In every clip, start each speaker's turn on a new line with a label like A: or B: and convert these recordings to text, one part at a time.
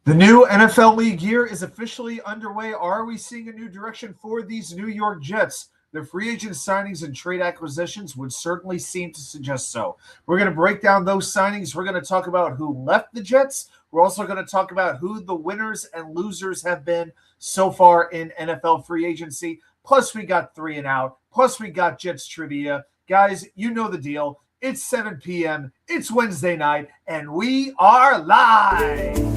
A: The new NFL league year is officially underway. Are we seeing a new direction for these New York Jets? Their free agent signings and trade acquisitions would certainly seem to suggest so. We're going to break down those signings. We're going to talk about who left the Jets. We're also going to talk about who the winners and losers have been so far in NFL free agency. Plus, we got 3 and out. Plus, we got Jets trivia. Guys, you know the deal. It's 7 p.m. It's Wednesday night, and we are live.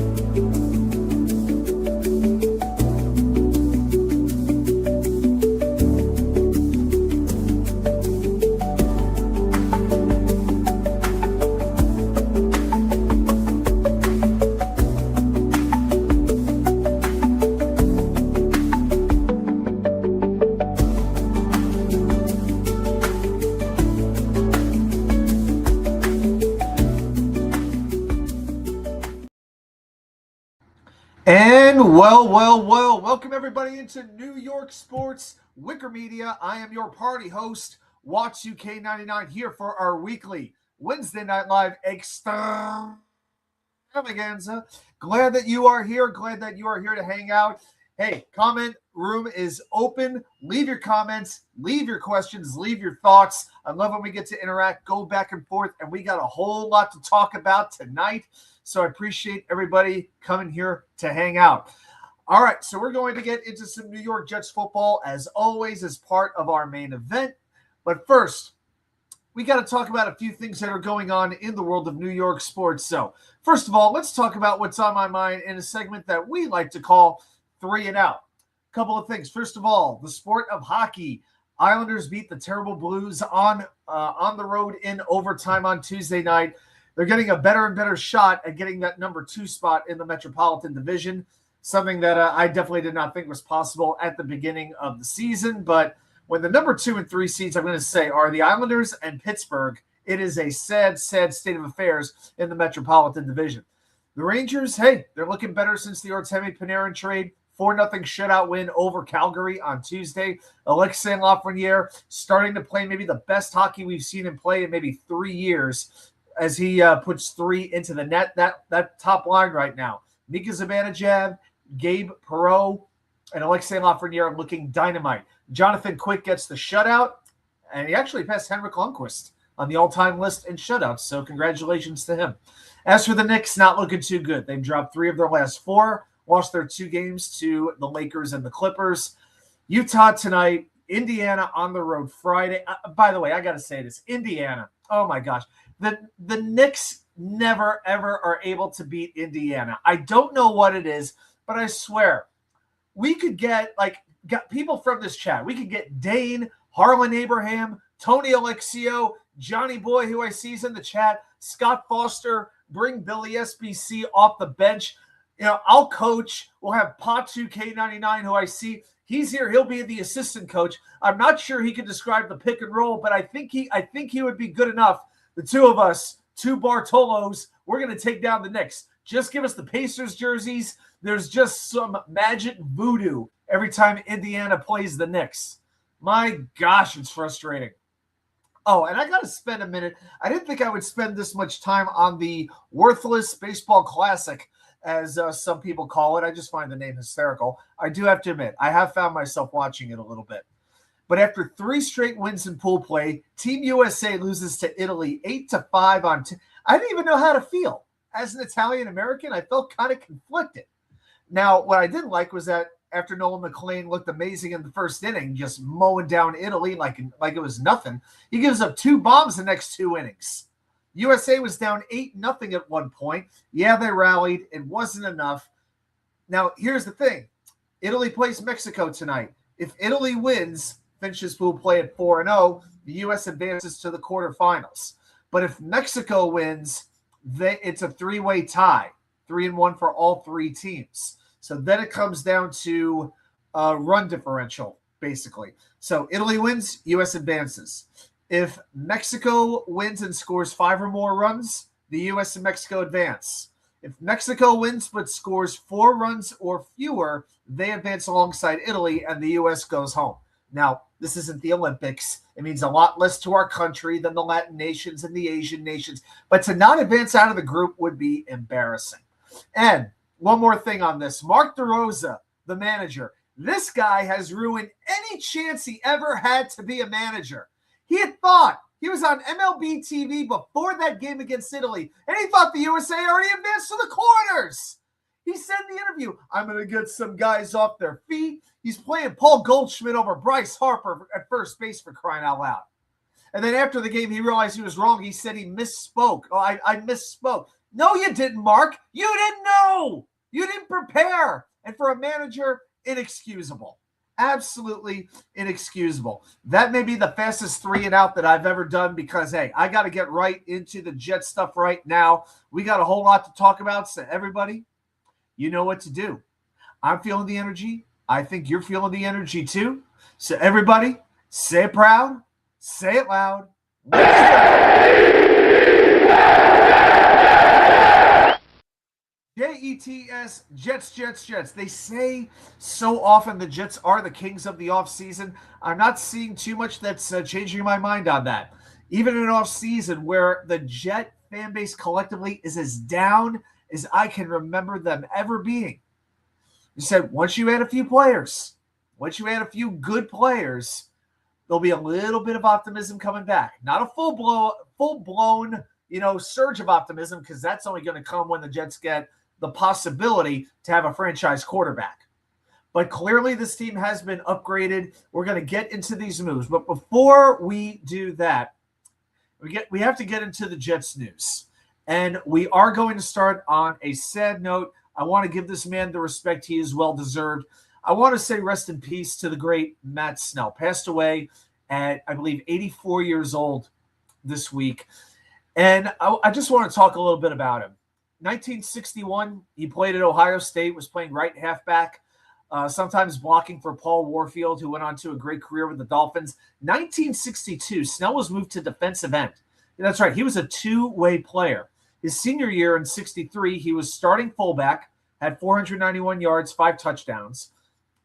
A: And welcome everybody into New York Sports Wicker Media. I am your party host, Watts UK99, here for our weekly Wednesday Night Live extravaganza. Glad that you are here. Glad that you are here to hang out. Hey, comment room is open. Leave your comments, leave your questions, leave your thoughts. I love when we get to interact, go back and forth, and we got a whole lot to talk about tonight. So I appreciate everybody coming here to hang out. All right, so we're going to get into some New York Jets football, as always, as part of our main event. But first, we got to talk about a few things that are going on in the world of New York sports. So first of all, let's talk about what's on my mind in a segment that we like to call 3 and Out. A couple of things. First of all, the sport of hockey. Islanders beat the terrible Blues on the road in overtime on Tuesday night. They're getting a better and better shot at getting that number 2 spot in the Metropolitan Division, something that I definitely did not think was possible at the beginning of the season. But when the number 2 and 3 seeds, I'm going to say, are the Islanders and Pittsburgh, it is a sad, sad state of affairs in the Metropolitan Division. The Rangers, hey, they're looking better since the Artemi Panarin trade. 4-0 shutout win over Calgary on Tuesday. Alexei Lafreniere starting to play maybe the best hockey we've seen him play in maybe 3 years, as he puts 3 into the net. That top line right now, Mika Zibanejad, Gabe Perreault, and Alexei Lafreniere looking dynamite. Jonathan Quick gets the shutout, and he actually passed Henrik Lundqvist on the all-time list in shutouts, so congratulations to him. As for the Knicks, not looking too good. They've dropped 3 of their last 4, lost their 2 games to the Lakers and the Clippers. Utah tonight, Indiana on the road Friday. By the way, I got to say this, Indiana, oh my gosh. The Knicks never, ever are able to beat Indiana. I don't know what it is, but I swear, we could got people from this chat. We could get Dane, Harlan Abraham, Tony Alexio, Johnny Boy, who I see is in the chat, Scott Foster, bring Billy SBC off the bench. You know, I'll coach. We'll have Pot2K99, who I see. He's here. He'll be the assistant coach. I'm not sure he can describe the pick and roll, but I think he would be good enough. The 2 of us, 2 Bartolos, we're going to take down the Knicks. Just give us the Pacers jerseys. There's just some magic voodoo every time Indiana plays the Knicks. My gosh, it's frustrating. Oh, and I got to spend a minute. I didn't think I would spend this much time on the Worthless Baseball Classic, as some people call it. I just find the name hysterical. I do have to admit, I have found myself watching it a little bit. But after 3 straight wins in pool play, Team USA loses to Italy 8-5 on I didn't even know how to feel. As an Italian American, I felt kind of conflicted. Now, what I didn't like was that after Nolan McLean looked amazing in the first inning, just mowing down Italy like it was nothing, he gives up 2 bombs the next 2 innings. USA was down 8-0 at one point. Yeah, they rallied. It wasn't enough. Now, here's the thing. Italy plays Mexico tonight. If Italy wins, finishes pool play at 4-0, the U.S. advances to the quarterfinals. But if Mexico wins, it's a 3-way tie, 3-1 for all 3 teams. So then it comes down to run differential, basically. So Italy wins, U.S. advances. If Mexico wins and scores 5 or more runs, the U.S. and Mexico advance. If Mexico wins but scores 4 runs or fewer, they advance alongside Italy, and the U.S. goes home. Now, this isn't the Olympics. It means a lot less to our country than the Latin nations and the Asian nations. But to not advance out of the group would be embarrassing. And one more thing on this. Mark DeRosa, the manager, this guy has ruined any chance he ever had to be a manager. He had thought he was on MLB TV before that game against Italy, and he thought the USA already advanced to the quarters. He said in the interview, I'm going to get some guys off their feet. He's playing Paul Goldschmidt over Bryce Harper at first base, for crying out loud. And then after the game, he realized he was wrong. He said he misspoke. Oh, I misspoke. No, you didn't, Mark. You didn't know. You didn't prepare. And for a manager, inexcusable. Absolutely inexcusable. That may be the fastest 3 and out that I've ever done because, hey, I got to get right into the Jet stuff right now. We got a whole lot to talk about. So everybody, you know what to do. I'm feeling the energy. I think you're feeling the energy too. So everybody, say it proud. Say it loud. Jets, Jets, Jets, Jets. They say so often the Jets are the kings of the offseason. I'm not seeing too much that's changing my mind on that. Even in an offseason where the Jet fan base collectively is as down as I can remember them ever being. You said once you add a few players, once you add a few good players, there'll be a little bit of optimism coming back. Not a full-blown, surge of optimism, because that's only going to come when the Jets get the possibility to have a franchise quarterback. But clearly this team has been upgraded. We're going to get into these moves. But before we do that, we have to get into the Jets news. And we are going to start on a sad note. I want to give this man the respect he is well-deserved. I want to say rest in peace to the great Matt Snell. Passed away at, I believe, 84 years old this week. And I just want to talk a little bit about him. 1961, he played at Ohio State, was playing right halfback, sometimes blocking for Paul Warfield, who went on to a great career with the Dolphins. 1962, Snell was moved to defensive end. That's right, he was a two-way player. His senior year in 63, he was starting fullback, had 491 yards, 5 touchdowns.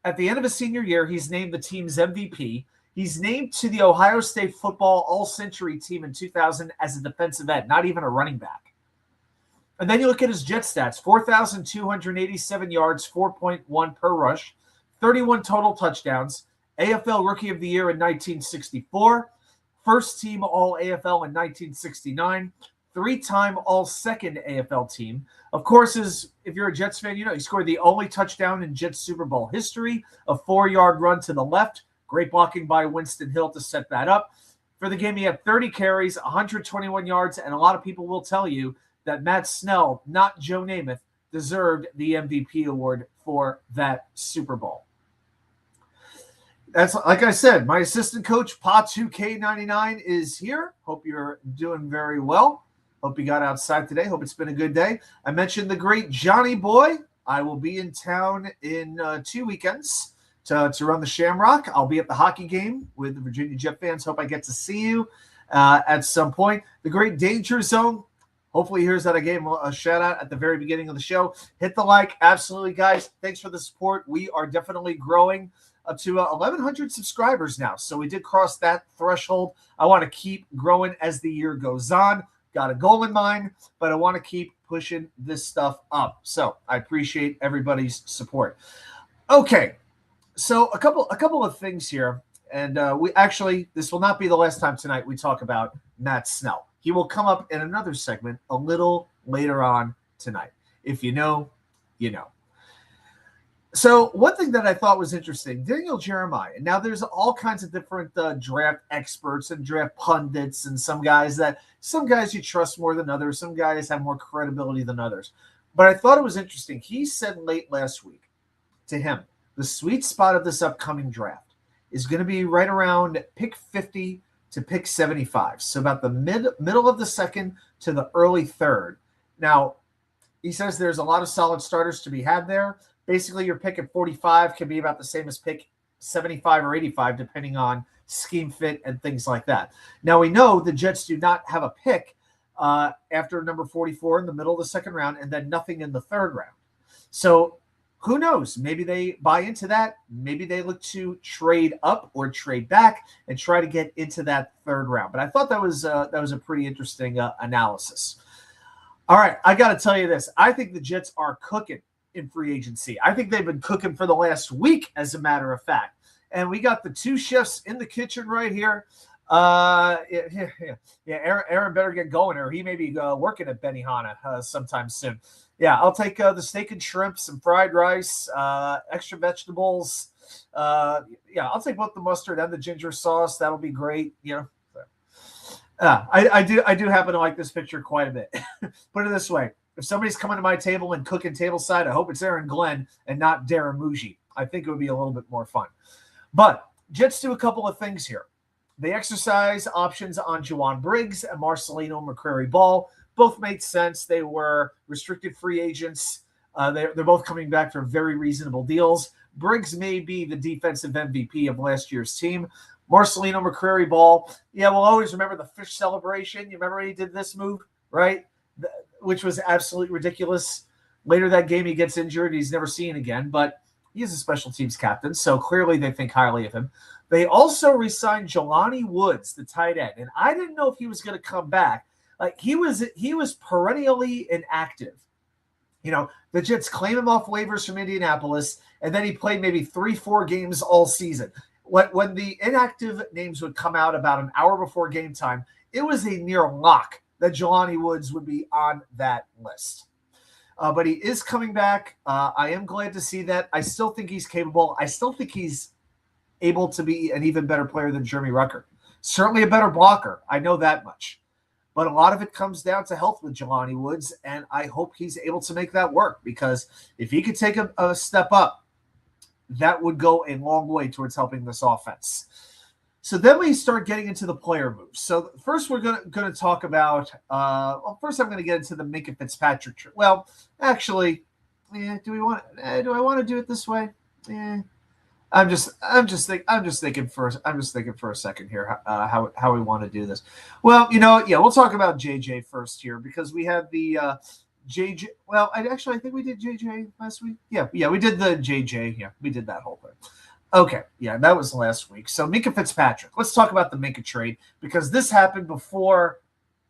A: At the end of his senior year, he's named the team's MVP. He's named to the Ohio State football all-century team in 2000 as a defensive end, not even a running back. And then you look at his Jet stats, 4,287 yards, 4.1 per rush, 31 total touchdowns, AFL Rookie of the Year in 1964, first team All-AFL in 1969, 3-time All-Second AFL team. Of course, if you're a Jets fan, he scored the only touchdown in Jets Super Bowl history, a 4-yard run to the left. Great blocking by Winston Hill to set that up. For the game, he had 30 carries, 121 yards, and a lot of people will tell you that Matt Snell, not Joe Namath, deserved the MVP award for that Super Bowl. That's, like I said, my assistant coach, Pa2K99, is here. Hope you're doing very well. Hope you got outside today. Hope it's been a good day. I mentioned the great Johnny Boy. I will be in town in 2 weekends to run the Shamrock. I'll be at the hockey game with the Virginia Jet fans. Hope I get to see you at some point. The great Danger Zone. Hopefully he hears that I gave him a shout out at the very beginning of the show. Hit the like. Absolutely, guys. Thanks for the support. We are definitely growing up to 1,100 subscribers now. So we did cross that threshold. I want to keep growing as the year goes on. Got a goal in mind, but I want to keep pushing this stuff up. So I appreciate everybody's support. Okay, so a couple of things here. And this will not be the last time tonight we talk about Matt Snell. He will come up in another segment a little later on tonight. If you know, you know. So one thing that I thought was interesting, Daniel Jeremiah. Now there's all kinds of different draft experts and draft pundits, and some guys you trust more than others. Some guys have more credibility than others. But I thought it was interesting. He said late last week to him, the sweet spot of this upcoming draft is going to be right around pick 50 to pick 75. So about the middle of the second to the early third. Now, he says there's a lot of solid starters to be had there. Basically, your pick at 45 can be about the same as pick 75 or 85, depending on scheme fit and things like that. Now, we know the Jets do not have a pick after number 44 in the middle of the second round, and then nothing in the third round. So who knows? Maybe they buy into that. Maybe they look to trade up or trade back and try to get into that third round. But I thought that was a pretty interesting analysis. All right, I got to tell you this. I think the Jets are cooking. in free agency. I think they've been cooking for the last week, as a matter of fact. And we got the two chefs in the kitchen right here. Aaron better get going, or he may be working at Benihana sometime soon. Yeah, I'll take the steak and shrimp, some fried rice, extra vegetables. I'll take both the mustard and the ginger sauce. That'll be great. I do happen to like this picture quite a bit. Put it this way: if somebody's coming to my table and cooking tableside, I hope it's Aaron Glenn and not Darren Muji. I think it would be a little bit more fun. But Jets do a couple of things here. They exercise options on Juwan Briggs and Marcelino McCrary-Ball. Both made sense. They were restricted free agents. They're both coming back for very reasonable deals. Briggs may be the defensive MVP of last year's team. Marcelino McCrary-Ball, we'll always remember the fish celebration. You remember when he did this move, right? Which was absolutely ridiculous. Later that game, he gets injured. He's never seen again, but he's a special teams captain, so clearly they think highly of him. They also re-signed Jelani Woods, the tight end, and I didn't know if he was going to come back. Like he was perennially inactive. The Jets claim him off waivers from Indianapolis, and then he played maybe 3-4 games all season. When the inactive names would come out about an hour before game time, it was a near lock that Jelani Woods would be on that list. But he is coming back. I am glad to see that. I still think he's capable. I still think he's able to be an even better player than Jeremy Ruckert. Certainly a better blocker. I know that much. But a lot of it comes down to health with Jelani Woods, and I hope he's able to make that work, because if he could take a step up, that would go a long way towards helping this offense. So then we start getting into the player moves. So first we're going to talk about first I'm going to get into the Minkah Fitzpatrick trade. Well, actually, do I want to do it this way? I'm just thinking for a second here how we want to do this. Well, we'll talk about JJ first here, because we have the JJ. Well, I think we did JJ last week. Yeah, we did the JJ. Yeah, we did that whole thing. Okay, yeah, that was last week. So Minkah Fitzpatrick. Let's talk about the Minkah trade, because this happened before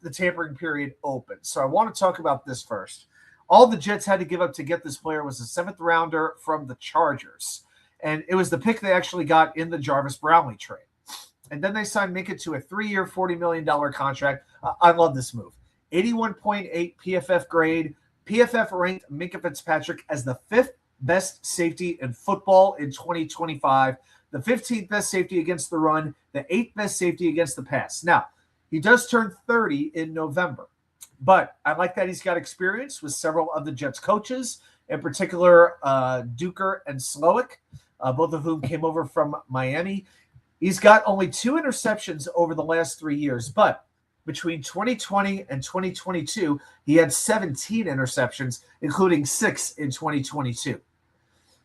A: the tampering period opened. So I want to talk about this first. All the Jets had to give up to get this player was a 7th rounder from the Chargers. And it was the pick they actually got in the Jarvis Brownlee trade. And then they signed Minkah to a 3-year, $40 million contract. I love this move. 81.8 PFF grade. PFF ranked Minkah Fitzpatrick as the 5th best safety in football in 2025, the 15th best safety against the run, the 8th best safety against the pass. Now, he does turn 30 in November, but I like that he's got experience with several of the Jets coaches, in particular Duker and Slowick, both of whom came over from Miami. He's got only 2 interceptions over the last 3 years, but between 2020 and 2022, he had 17 interceptions, including 6 in 2022.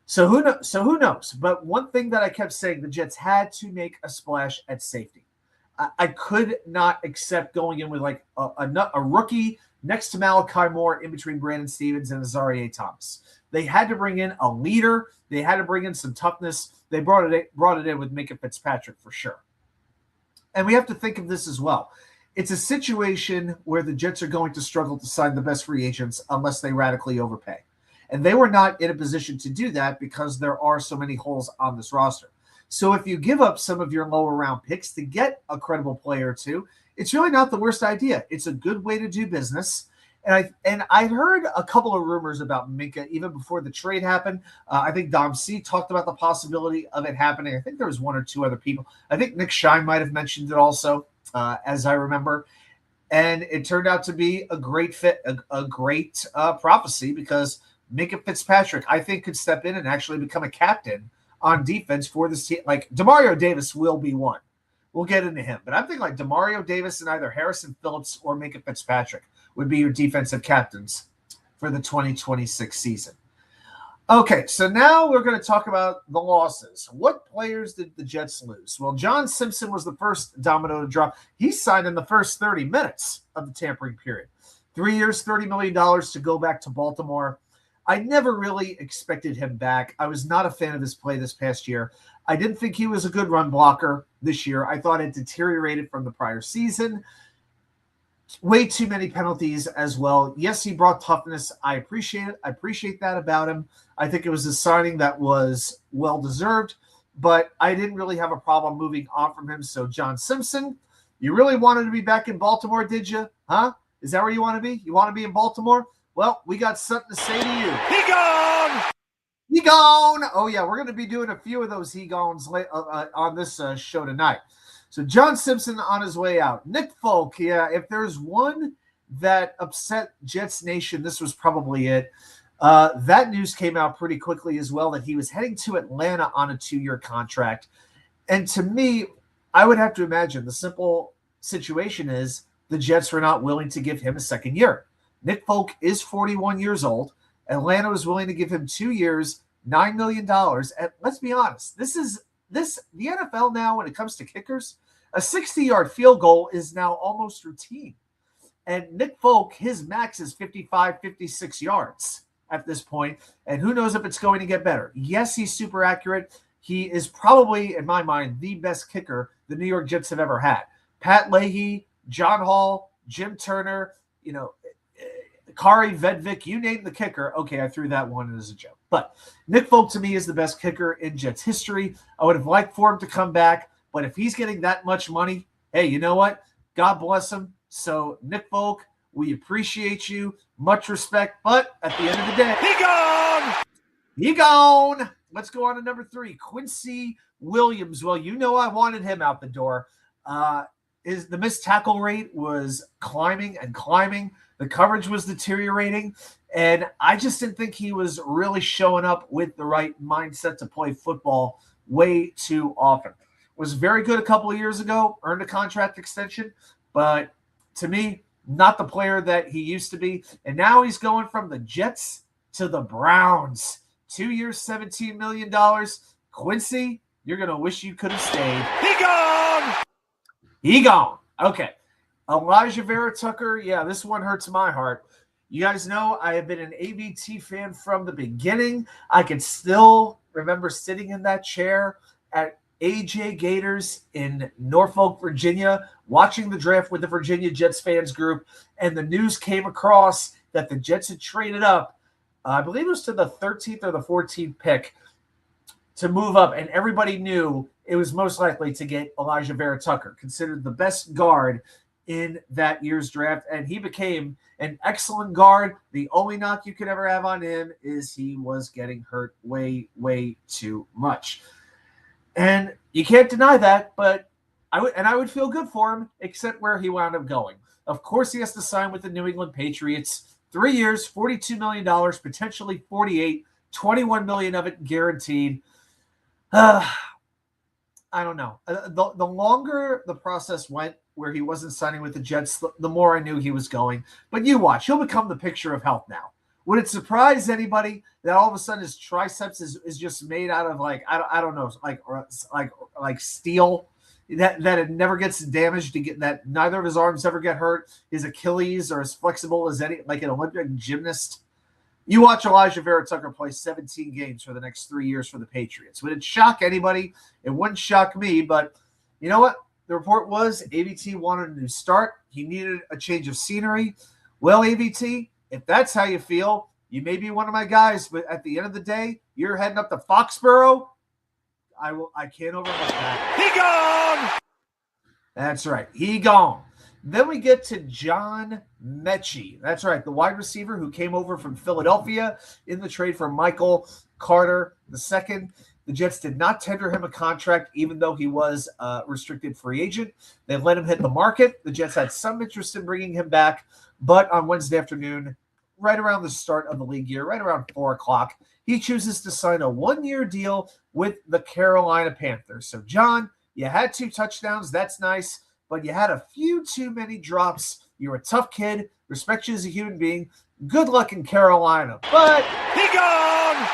A: So who knows? But one thing that I kept saying, the Jets had to make a splash at safety. I could not accept going in with like a rookie next to Malachi Moore in between Brandon Stevens and Azareye'h Thomas. They had to bring in a leader. They had to bring in some toughness. They brought it in with Minkah Fitzpatrick for sure. And we have to think of this as well. It's a situation where the Jets are going to struggle to sign the best free agents unless they radically overpay. And they were not in a position to do that because there are so many holes on this roster. So if you give up some of your lower round picks to get a credible player or two, it's really not the worst idea. It's a good way to do business. And I'd heard a couple of rumors about Minkah even before the trade happened. I think Dom C talked about the possibility of it happening. I think there was 1 or 2 other people. I think Nick Shine might have mentioned it also, as I remember. And it turned out to be a great fit, a great prophecy, because Minkah Fitzpatrick, I think, could step in and actually become a captain on defense for this team. Like, Demario Davis will be one. We'll get into him. But I'm thinking like Demario Davis and either Harrison Phillips or Minkah Fitzpatrick would be your defensive captains for the 2026 season. Okay, so now we're going to talk about the losses. What players did the Jets lose? Well, John Simpson was the first domino to drop. He signed in the first 30 minutes of the tampering period. 3 years, $30 million to go back to Baltimore. I never really expected him back. I was not a fan of his play this past year. I didn't think he was a good run blocker this year. I thought it deteriorated from the prior season. Way too many penalties as well. Yes, he brought toughness. I appreciate it. I appreciate that about him. I think it was a signing that was well deserved, but I didn't really have a problem moving on from him. So, John Simpson, you really wanted to be back in Baltimore, did you? Huh? Is that where you want to be? You want to be in Baltimore? Well, we got something to say to you.
B: He gone!
A: He gone! Oh, yeah, we're going to be doing a few of those he gones on this show tonight. So John Simpson on his way out. Nick Folk, yeah, if there's one that upset Jets Nation, this was probably it. That news came out pretty quickly as well, that he was heading to Atlanta on a 2-year contract. And to me, I would have to imagine the simple situation is the Jets were not willing to give him a second year. Nick Folk is 41 years old. Atlanta was willing to give him 2 years, $9 million. And let's be honest, the NFL now, when it comes to kickers, a 60-yard field goal is now almost routine. And Nick Folk, his max is 55, 56 yards at this point. And who knows if it's going to get better. Yes, he's super accurate. He is probably, in my mind, the best kicker the New York Jets have ever had. Pat Leahy, John Hall, Jim Turner, Kari Vedvik, you name the kicker. Okay, I threw that one as a joke. But Nick Folk, to me, is the best kicker in Jets history. I would have liked for him to come back, but if he's getting that much money, hey, you know what? God bless him. So, Nick Folk, we appreciate you. Much respect. But at the end of the day,
B: He gone!
A: He gone. Let's go on to number 3, Quincy Williams. Well, you know I wanted him out the door. The missed tackle rate was climbing and climbing. The coverage was deteriorating, and I just didn't think he was really showing up with the right mindset to play football way too often. Was very good a couple of years ago, earned a contract extension, but to me, not the player that he used to be. And now he's going from the Jets to the Browns. 2 years, $17 million. Quincy, you're going to wish you could have stayed.
B: He gone!
A: He gone. Okay. Elijah Vera Tucker, yeah, this one hurts my heart. You guys know I have been an AVT fan from the beginning. I can still remember sitting in that chair at AJ Gators in Norfolk, Virginia, watching the draft with the Virginia Jets fans group, and the news came across that the Jets had traded up, I believe it was to the 13th or the 14th pick, to move up, and everybody knew it was most likely to get Elijah Vera Tucker, considered the best guard in that year's draft, and he became an excellent guard. The only knock you could ever have on him is he was getting hurt way, way too much. And you can't deny that, but I would feel good for him, except where he wound up going. Of course, he has to sign with the New England Patriots. 3 years, $42 million, potentially 48, 21 million of it guaranteed. I don't know. The longer the process went where he wasn't signing with the Jets, the more I knew he was going. But you watch, he'll become the picture of health now. Would it surprise anybody that all of a sudden his triceps is just made out of I don't know, like steel that it never gets damaged, to get that neither of his arms ever get hurt. His Achilles are as flexible as any, like an Olympic gymnast. You watch Elijah Vera Tucker play 17 games for the next 3 years for the Patriots. Would it shock anybody? It wouldn't shock me, but you know what? The report was AVT wanted a new start. He needed a change of scenery. Well, AVT, if that's how you feel, you may be one of my guys, but at the end of the day, you're heading up to Foxborough. I can't overlook that.
B: He gone!
A: That's right. He gone. Then we get to John Mechie. That's right, the wide receiver who came over from Philadelphia in the trade for Michael Carter II. The Jets did not tender him a contract, even though he was a restricted free agent. They let him hit the market. The Jets had some interest in bringing him back, but on Wednesday afternoon, right around the start of the league year, right around 4 o'clock, he chooses to sign a 1-year deal with the Carolina Panthers. So, John, you had 2 touchdowns. That's nice, but you had a few too many drops. You're a tough kid. Respect you as a human being. Good luck in Carolina. But
B: he gone!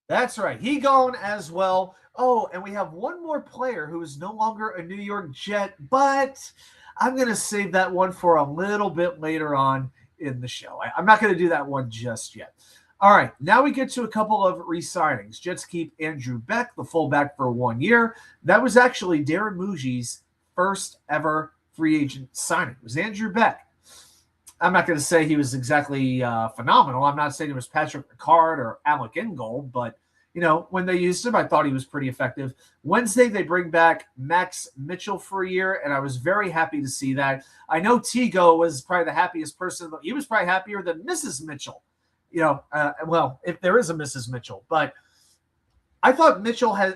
A: That's right. He gone as well. Oh, and we have one more player who is no longer a New York Jet, but I'm going to save that one for a little bit later on in the show. I'm not going to do that one just yet. All right, now we get to a couple of re-signings. Jets keep Andrew Beck, the fullback, for 1 year. That was actually Darren Muji's first ever free agent signing. It was Andrew Beck. I'm not going to say he was exactly phenomenal. I'm not saying it was Patrick Ricard or Alec Ingold, but when they used him, I thought he was pretty effective. Wednesday, they bring back Max Mitchell for a year, and I was very happy to see that. I know Tigo was probably the happiest person. He was probably happier than Mrs. Mitchell. Well, if there is a Mrs. Mitchell. But I thought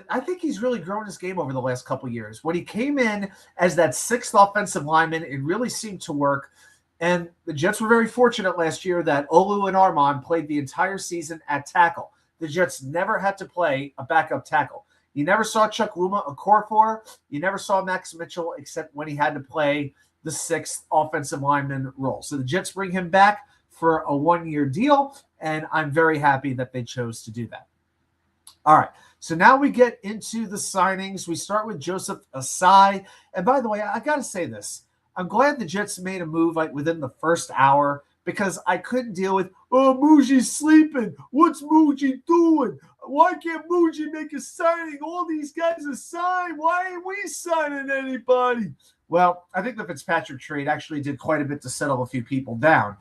A: I think he's really grown his game over the last couple of years. When he came in as that sixth offensive lineman, it really seemed to work. And the Jets were very fortunate last year that Olu and Armand played the entire season at tackle. The Jets never had to play a backup tackle. You never saw Chuck Luma Okorafor. You never saw Max Mitchell except when he had to play the sixth offensive lineman role. So the Jets bring him back for a one-year deal, and I'm very happy that they chose to do that. All right, so now we get into the signings. We start with Joseph Asai. And by the way, I got to say this. I'm glad the Jets made a move like within the first hour, because I couldn't deal with, Muji's sleeping. What's Muji doing? Why can't Muji make a signing? All these guys are signed. Why ain't we signing anybody? Well, I think the Fitzpatrick trade actually did quite a bit to settle a few people down.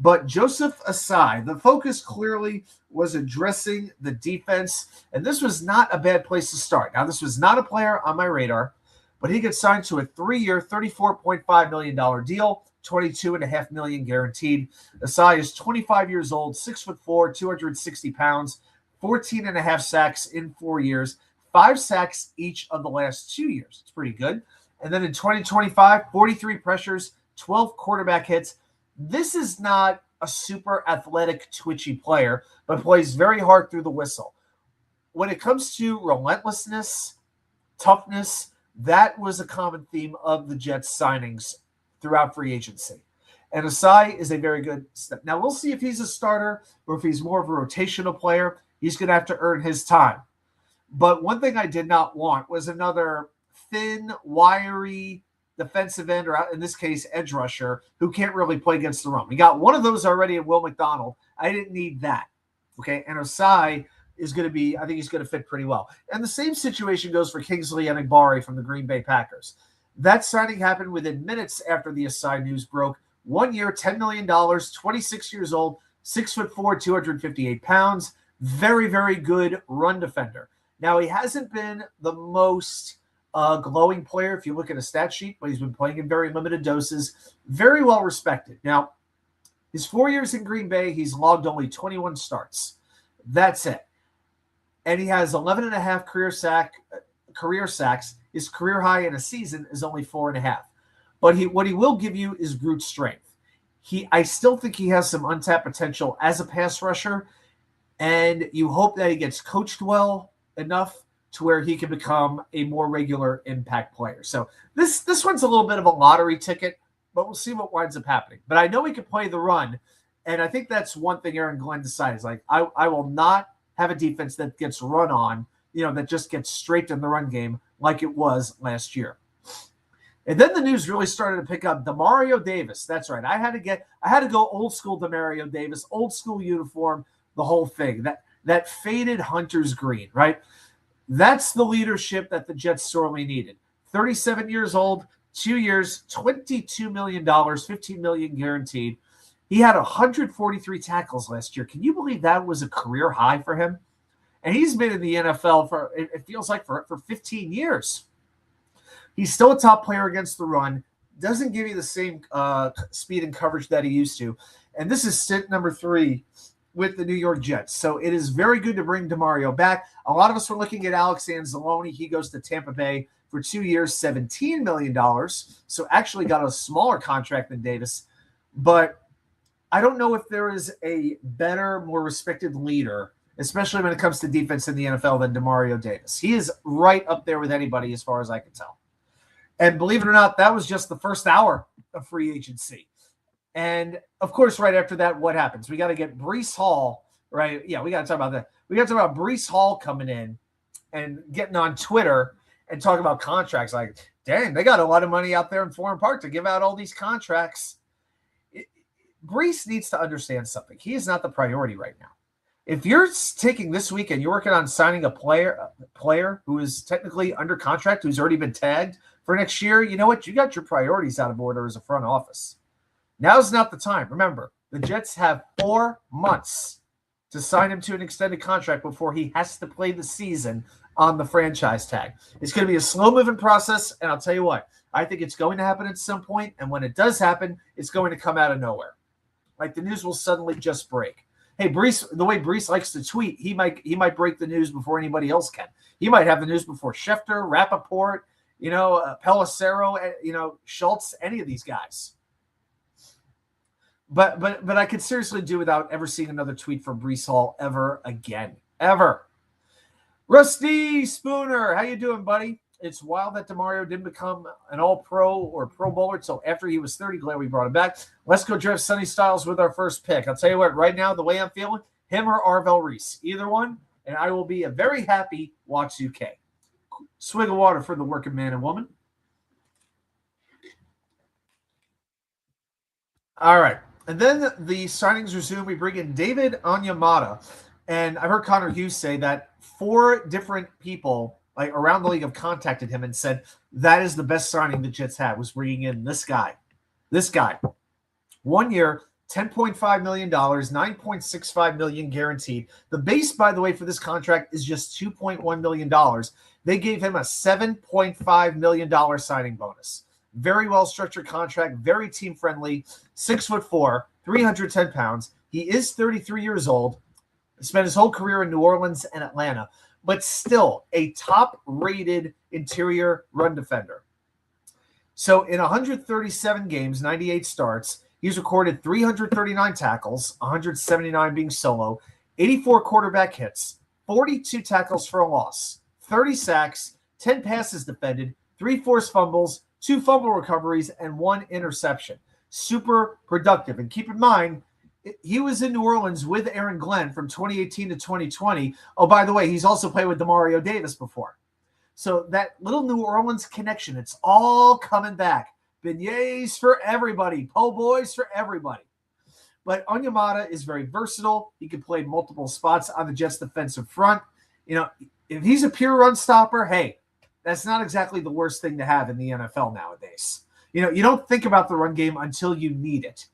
A: But Joseph Asai, the focus clearly was addressing the defense, and this was not a bad place to start. Now, this was not a player on my radar, but he gets signed to a 3-year, $34.5 million deal, $22.5 million guaranteed. Asai is 25 years old, 6'4", 260 pounds, 14.5 sacks in 4 years, 5 sacks each of the last 2 years. It's pretty good. And then in 2025, 43 pressures, 12 quarterback hits. This is not a super athletic, twitchy player, but plays very hard through the whistle. When it comes to relentlessness, toughness, that was a common theme of the Jets signings throughout free agency. And Asai is a very good step. Now, we'll see if he's a starter or if he's more of a rotational player. He's going to have to earn his time. But one thing I did not want was another thin, wiry defensive end, or in this case, edge rusher, who can't really play against the run. We got one of those already in Will McDonald. I didn't need that. Okay, and Asai is going to be, I think he's going to fit pretty well. And the same situation goes for Kingsley Enagbare from the Green Bay Packers. That signing happened within minutes after the Asai news broke. 1 year, $10 million, 26 years old, 6'4", 258 pounds. Very, very good run defender. Now, he hasn't been the most glowing player if you look at a stat sheet, but he's been playing in very limited doses. Very well respected. Now, his 4 years in Green Bay, he's logged only 21 starts. That's it. And he has 11.5 career sacks. His career high in a season is only 4.5. But what he will give you is brute strength. I still think he has some untapped potential as a pass rusher, and you hope that he gets coached well enough to where he can become a more regular impact player. So this one's a little bit of a lottery ticket, but we'll see what winds up happening. But I know he can play the run, and I think that's one thing Aaron Glenn decided. Is like, I will not have a defense that gets run on, that just gets straight in the run game like it was last year. And then the news really started to pick up. Demario Davis. That's right. I had to go old school Demario Davis, old school uniform, the whole thing. That faded hunter's green, right? That's the leadership that the Jets sorely needed. 37 years old, 2 years, $22 million, $15 million guaranteed. He had 143 tackles last year. Can you believe that was a career high for him? And he's been in the NFL for, it feels like, for 15 years. He's still a top player against the run. Doesn't give you the same speed and coverage that he used to. And this is stint number 3 with the New York Jets. So it is very good to bring Demario back. A lot of us were looking at Alex Anzalone. He goes to Tampa Bay for 2 years, $17 million. So actually got a smaller contract than Davis. But I don't know if there is a better, more respected leader, especially when it comes to defense in the NFL, than Demario Davis. He is right up there with anybody as far as I can tell. And believe it or not, that was just the first hour of free agency. And, of course, right after that, what happens? We got to get Breece Hall, right? Yeah, we got to talk about that. We got to talk about Breece Hall coming in and getting on Twitter and talking about contracts. Like, dang, they got a lot of money out there in Foreign Park to give out all these contracts. Breece needs to understand something. He is not the priority right now. If you're taking this week and you're working on signing a player who is technically under contract, who's already been tagged for next year, you know what? You got your priorities out of order as a front office. Now's not the time. Remember, the Jets have 4 months to sign him to an extended contract before he has to play the season on the franchise tag. It's going to be a slow-moving process, and I'll tell you what, I think it's going to happen at some point, and when it does happen, it's going to come out of nowhere. Like the news will suddenly just break. Hey, Brees, the way Brees likes to tweet, he might break the news before anybody else can. He might have the news before Schefter, Rappaport, Pelissero, Schultz, any of these guys. But I could seriously do without ever seeing another tweet from Brees Hall ever again. Ever. Rusty Spooner, how you doing, buddy? It's wild that DeMario didn't become an all-pro or Pro Bowler until after he was 30. Glad we brought him back. Let's go draft Sonny Styles with our first pick. I'll tell you what, right now, the way I'm feeling, him or Arvell Reese. Either one, and I will be a very happy Watch UK. Swig of water for the working man and woman. All right. And then the signings resume. We bring in David Onyemata. And I heard Connor Hughes say that 4 different people like around the league have contacted him and said that is the best signing the Jets had, was bringing in this guy. 1 year, $10.5 million, $9.65 million guaranteed. The base, by the way, for this contract is just $2.1 million. They gave him a $7.5 million signing bonus. Very well-structured contract, very team-friendly, 6'4", 310 pounds. He is 33 years old, spent his whole career in New Orleans and Atlanta, but still a top-rated interior run defender. So in 137 games, 98 starts, he's recorded 339 tackles, 179 being solo, 84 quarterback hits, 42 tackles for a loss, 30 sacks, 10 passes defended, 3 forced fumbles, 2 fumble recoveries, and 1 interception. Super productive. And keep in mind, he was in New Orleans with Aaron Glenn from 2018 to 2020. Oh, by the way, he's also played with DeMario Davis before. So that little New Orleans connection, it's all coming back. Beignets for everybody. Po' boys for everybody. But Onyemata is very versatile. He can play multiple spots on the Jets' defensive front. If he's a pure run stopper, hey, that's not exactly the worst thing to have in the NFL nowadays. You don't think about the run game until you need it.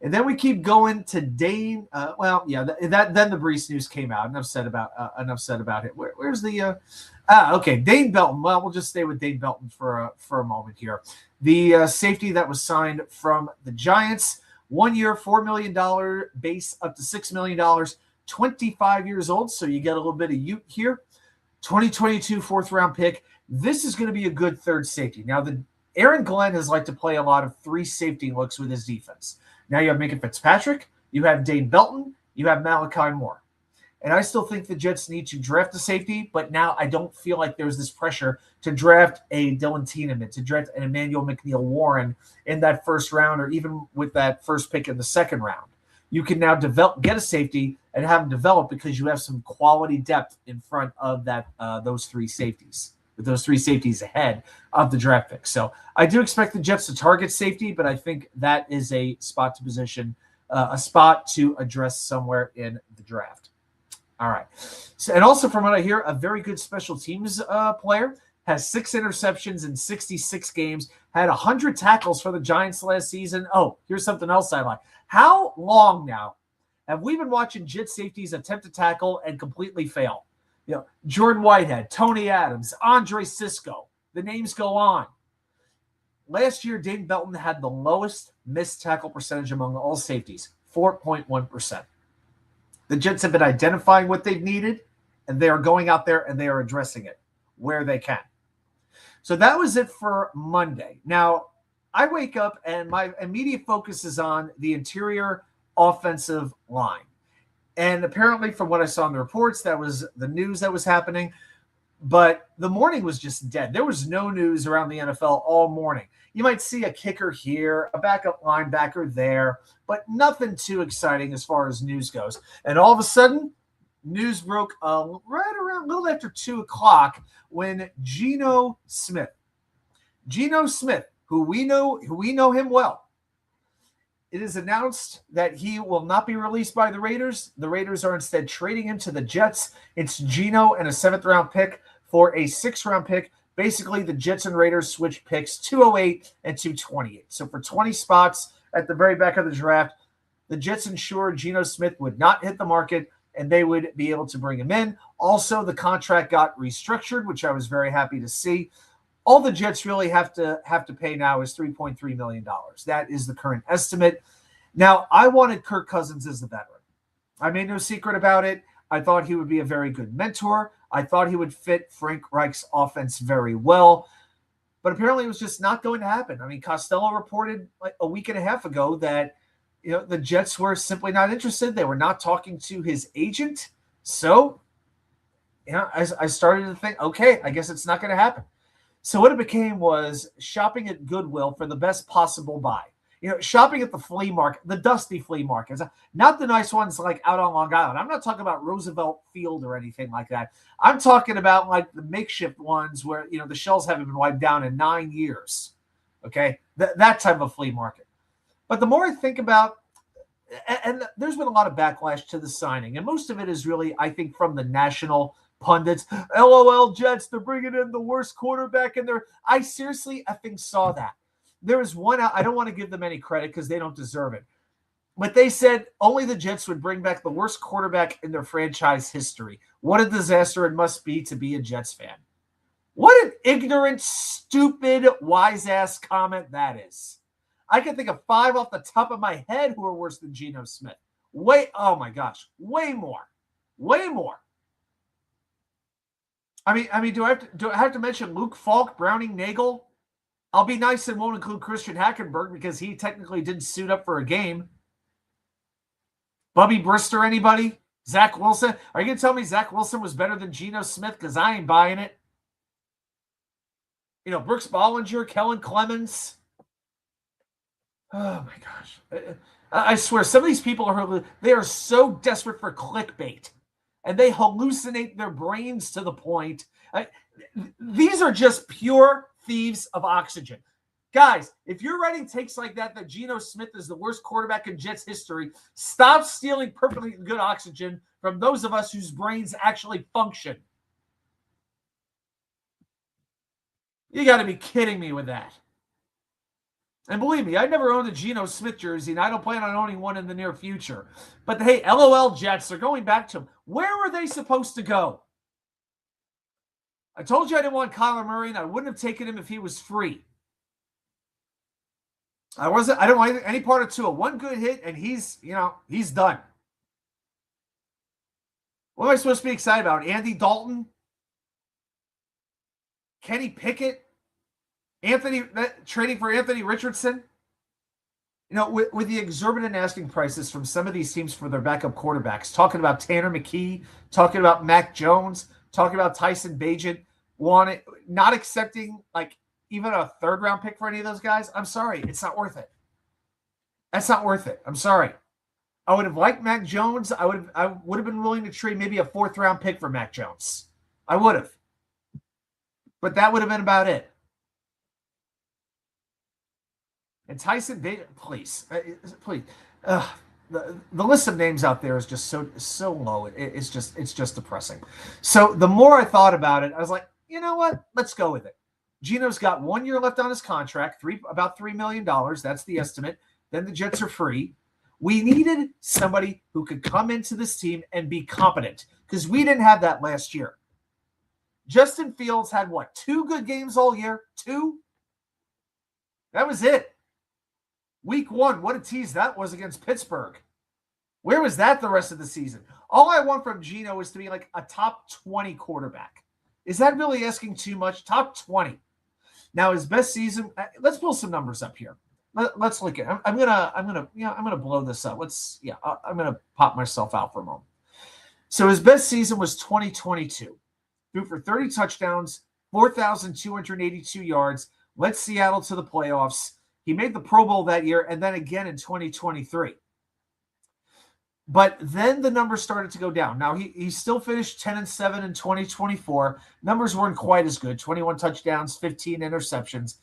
A: And then we keep going to Dane. Then the Brees news came out. Enough said about it. Where's the? Okay, Dane Belton. Well, we'll just stay with Dane Belton for a moment here. The safety that was signed from the Giants, 1 year, $4 million base, up to $6 million. 25 years old, so you get a little bit of Ute here. 2022 4th-round pick. This is going to be a good third safety. Now, Aaron Glenn has liked to play a lot of 3 safety looks with his defense. Now you have Minka Fitzpatrick, you have Dane Belton, you have Malachi Moore. And I still think the Jets need to draft a safety, but now I don't feel like there's this pressure to draft a Dylan Tiedemann, to draft an Emmanuel McNeil-Warren in that first round, or even with that first pick in the second round. You can now get a safety and have them develop because you have some quality depth in front of those 3 safeties, with those 3 safeties ahead of the draft pick. So I do expect the Jets to target safety, but I think that is a spot to address somewhere in the draft. All right. So, and also from what I hear, a very good special teams player, has 6 interceptions in 66 games, had 100 tackles for the Giants last season. Oh, here's something else I like. How long now have we been watching Jet safeties attempt to tackle and completely fail? Jordan Whitehead, Tony Adams, Andre Sisco. The names go on. Last year, Dane Belton had the lowest missed tackle percentage among all safeties, 4.1%. The Jets have been identifying what they've needed, and they are going out there and they are addressing it where they can. So that was it for Monday. Now, I wake up and my immediate focus is on the interior offensive line. And apparently, from what I saw in the reports, that was the news that was happening. But the morning was just dead. There was no news around the NFL all morning. You might see a kicker here, a backup linebacker there, but nothing too exciting as far as news goes. And all of a sudden, news broke right around a little after 2 o'clock when Geno Smith, who we know him well, it is announced that he will not be released by the Raiders. The Raiders are instead trading him to the Jets. It's Geno and a 7th-round pick for a 6th-round pick Basically, the Jets and Raiders switched picks 208 and 228. So for 20 spots at the very back of the draft, the Jets ensured Geno Smith would not hit the market and they would be able to bring him in. Also, the contract got restructured, which I was very happy to see. All the Jets really have to pay now is $3.3 million. That is the current estimate. Now, I wanted Kirk Cousins as the veteran. I made no secret about it. I thought he would be a very good mentor. I thought he would fit Frank Reich's offense very well. But apparently it was just not going to happen. I mean, Costello reported like a week and a half ago that the Jets were simply not interested. They were not talking to his agent. So, I started to think, okay, I guess it's not going to happen. So what it became was shopping at Goodwill for the best possible buy. Shopping at the flea market, the dusty flea markets, not the nice ones like out on Long Island. I'm not talking about Roosevelt Field or anything like that. I'm talking about like the makeshift ones where, the shells haven't been wiped down in 9 years. Okay. That type of flea market. But the more I think about, and there's been a lot of backlash to the signing, and most of it is really, I think, from the national pundits. LOL Jets, they're bringing in the worst quarterback in there. I seriously, I think, saw that. There was one, I don't want to give them any credit because they don't deserve it. But they said only the Jets would bring back the worst quarterback in their franchise history. What a disaster it must be to be a Jets fan. What an ignorant, stupid, wise-ass comment that is. I can think of 5 off the top of my head who are worse than Geno Smith. Oh my gosh, way more. Way more. I mean, do I have to mention Luke Falk, Browning Nagel? I'll be nice and won't include Christian Hackenberg because he technically didn't suit up for a game. Bubby Brister, anybody? Zach Wilson? Are you going to tell me Zach Wilson was better than Geno Smith? Because I ain't buying it. Brooks Bollinger, Kellen Clemens. Oh, my gosh. I swear, some of these people they are so desperate for clickbait. And they hallucinate their brains to the point. These are just pure thieves of oxygen. Guys, if you're writing takes like that Geno Smith is the worst quarterback in Jets history, stop stealing perfectly good oxygen from those of us whose brains actually function. You got to be kidding me with that. And believe me, I never owned a Geno Smith jersey, and I don't plan on owning one in the near future. But hey, LOL Jets, they're going back to him. Where were they supposed to go? I told you I didn't want Kyler Murray, and I wouldn't have taken him if he was free. I don't want any part of Tua. One good hit, and he's done. What am I supposed to be excited about? Andy Dalton? Kenny Pickett? Trading for Anthony Richardson? With the exorbitant asking prices from some of these teams for their backup quarterbacks, talking about Tanner McKee, talking about Mac Jones, talking about Tyson Bagent, not accepting like even a 3rd round pick for any of those guys. I'm sorry. It's not worth it. That's not worth it. I'm sorry. I would have liked Mac Jones. I would have been willing to trade maybe a 4th round pick for Mac Jones. I would have. But that would have been about it. And Tyson Bagent, please. The list of names out there is just so low. It's just depressing. So the more I thought about it, I was like, you know what? Let's go with it. Geno's got 1 year left on his contract, about $3 million. That's the estimate. Then the Jets are free. We needed somebody who could come into this team and be competent because we didn't have that last year. Justin Fields had 2 good games all year? 2? That was it. Week 1, what a tease that was against Pittsburgh. Where was that the rest of the season? All I want from Geno is to be like a top 20 quarterback. Is that really asking too much? Top 20. Now his best season. Let's pull some numbers up here. Let's look at. I'm gonna blow this up. I'm gonna pop myself out for a moment. So his best season was 2022. Threw for 30 touchdowns, 4,282 yards. Led Seattle to the playoffs. He made the Pro Bowl that year and then again in 2023. But then the numbers started to go down. Now, he still finished 10-7 in 2024. Numbers weren't quite as good. 21 touchdowns, 15 interceptions.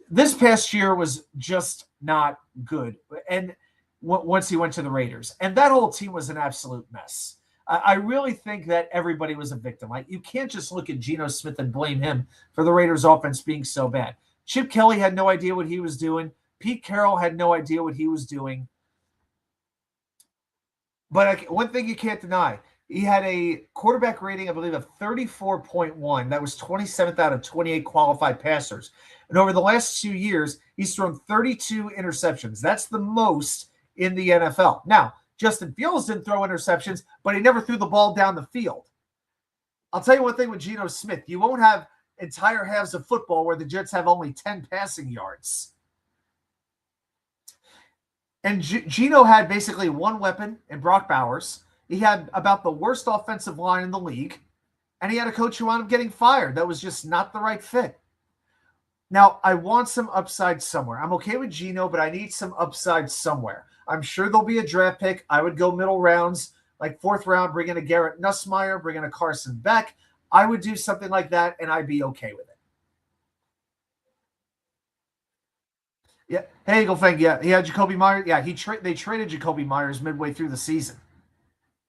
A: This past year was just not good. And once he went to the Raiders. And that whole team was an absolute mess. I really think that everybody was a victim. Like, you can't just look at Geno Smith and blame him for the Raiders' offense being so bad. Chip Kelly had no idea what he was doing. Pete Carroll had no idea what he was doing. But one thing you can't deny, he had a quarterback rating, I believe, of 34.1. That was 27th out of 28 qualified passers. And over the last 2 years, he's thrown 32 interceptions. That's the most in the NFL. Now, Justin Fields didn't throw interceptions, but he never threw the ball down the field. I'll tell you one thing with Geno Smith. You won't have entire halves of football where the Jets have only 10 passing yards. And Geno had basically one weapon in Brock Bowers. He had about the worst offensive line in the league. And he had a coach who wound up getting fired. That was just not the right fit. Now, I want some upside somewhere. I'm okay with Geno, but I need some upside somewhere. I'm sure there'll be a draft pick. I would go middle rounds, like 4th round, bring in a Garrett Nussmeier, bring in a Carson Beck. I would do something like that, and I'd be okay with it. Yeah. Hey, Eagle Fang. Yeah, he had Jacoby Myers. Yeah, they traded Jacoby Myers midway through the season.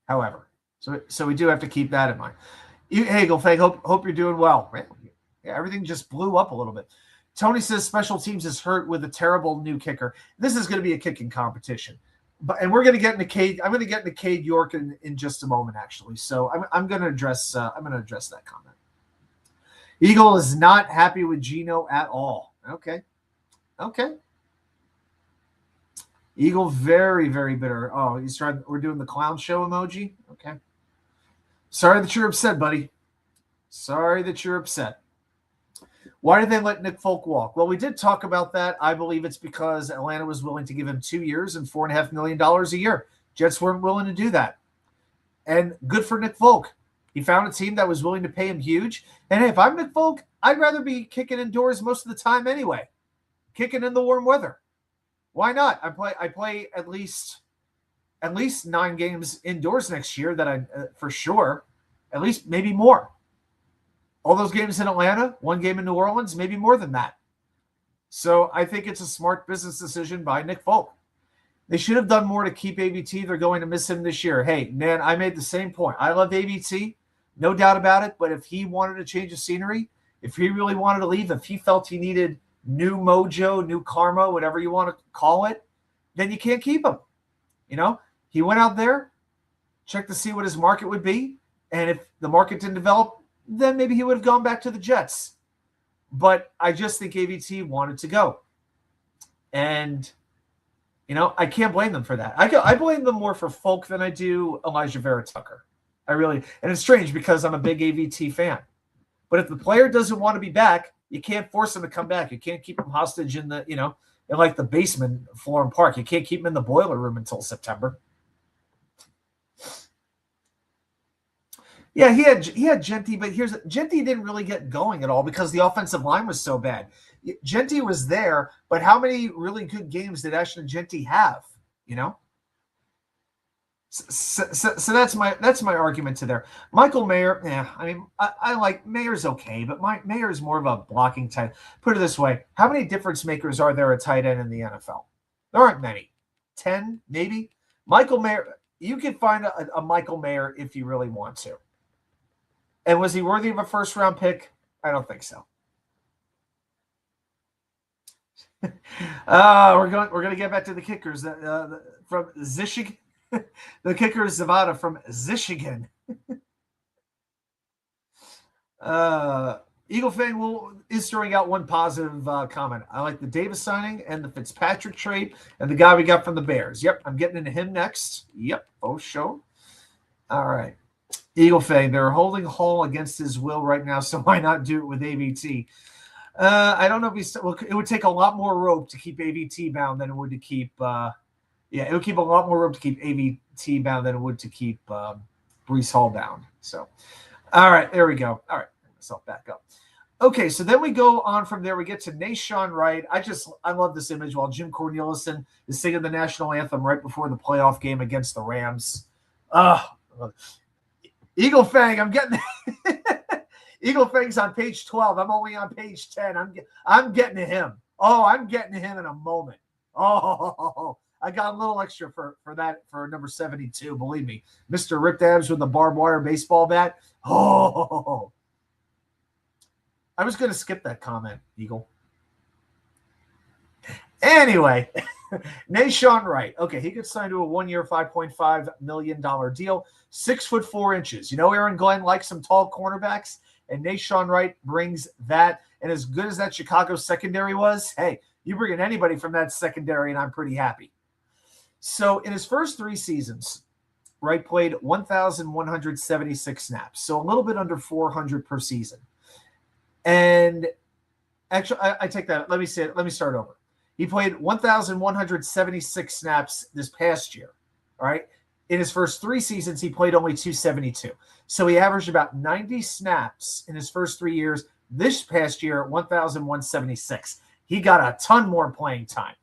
A: However, so we do have to keep that in mind. Hey, Eagle Fang. Hope you're doing well. Yeah, everything just blew up a little bit. Tony says special teams is hurt with a terrible new kicker. This is going to be a kicking competition, and we're going to get into Cade. I'm going to get into Cade York in just a moment, actually. So I'm going to address that comment. Eagle is not happy with Geno at all. Okay. Eagle very, very bitter. Oh, we're doing the clown show emoji. Okay. Sorry that you're upset, buddy. Sorry that you're upset. Why did they let Nick Folk walk? Well, we did talk about that. I believe it's because Atlanta was willing to give him 2 years and $4.5 million a year. Jets weren't willing to do that. And good for Nick Folk. He found a team that was willing to pay him huge. And hey, if I'm Nick Folk, I'd rather be kicking indoors most of the time anyway. Kicking in the warm weather. Why not? I play at least 9 games indoors next year that I for sure, at least maybe more. All those games in Atlanta, 1 game in New Orleans, maybe more than that. So I think it's a smart business decision by Nick Folk. They should have done more to keep ABT. They're going to miss him this year. Hey, man, I made the same point. I love ABT, no doubt about it. But if he wanted to change the scenery, if he really wanted to leave, if he felt he needed new mojo, new karma, whatever you want to call it, then you can't keep him. He went out there, checked to see what his market would be. And if the market didn't develop, then maybe he would have gone back to the Jets. But I just think ABT wanted to go. And, I can't blame them for that. I blame them more for Folk than I do Elijah Vera Tucker. And it's strange because I'm a big ABT fan. But if the player doesn't want to be back, you can't force him to come back. You can't keep him hostage in the, in like the basement floor and park. You can't keep him in the boiler room until September. Yeah, he had Genty, but Genty didn't really get going at all because the offensive line was so bad. Genty was there, but how many really good games did Ashton Genty have? So that's my argument to there. Michael Mayer, I like Mayer's okay, but Mayer is more of a blocking tight. Put it this way: how many difference makers are there at tight end in the NFL? There aren't many. 10, maybe. Michael Mayer, you can find a Michael Mayer if you really want to. And was he worthy of a first-round pick? I don't think so. We're going to get back to the kickers from Zichigan. The kicker is Zavada from Zichigan. Eagle Fang is throwing out one positive comment. I like the Davis signing and the Fitzpatrick trade and the guy we got from the Bears. Yep, I'm getting into him next. Yep, both show. All right. Eagle Fang, they're holding Hall against his will right now, so why not do it with ABT? I don't know if it would take a lot more rope to keep ABT bound than it would to keep it would keep a lot more rope to keep ABT bound than it would to keep Breece Hall bound. So, all right, there we go. All right, myself back up. Okay, so then we go on from there. We get to Nashawn Wright. I love this image while Jim Cornelison is singing the national anthem right before the playoff game against the Rams. Eagle Fang, I'm getting Eagle Fang's on page 12. I'm only on page 10. I'm getting to him. Oh, I'm getting to him in a moment. Oh, I got a little extra for that for number 72. Believe me, Mr. Ripped Abs with the barbed wire baseball bat. Oh, I was going to skip that comment, Eagle. Anyway, Nahshon Wright. Okay, he gets signed to a 1-year, $5.5 million deal. 6'4". You know, Aaron Glenn likes some tall cornerbacks, and Nahshon Wright brings that. And as good as that Chicago secondary was, hey, you bring in anybody from that secondary, and I'm pretty happy. So in his first 3 seasons, Wright played 1,176 snaps, so a little bit under 400 per season. And actually, I take that. Let me start over. He played 1,176 snaps this past year. All right. In his first 3 seasons, he played only 272. So he averaged about 90 snaps in his first 3 years. This past year, 1,176. He got a ton more playing time.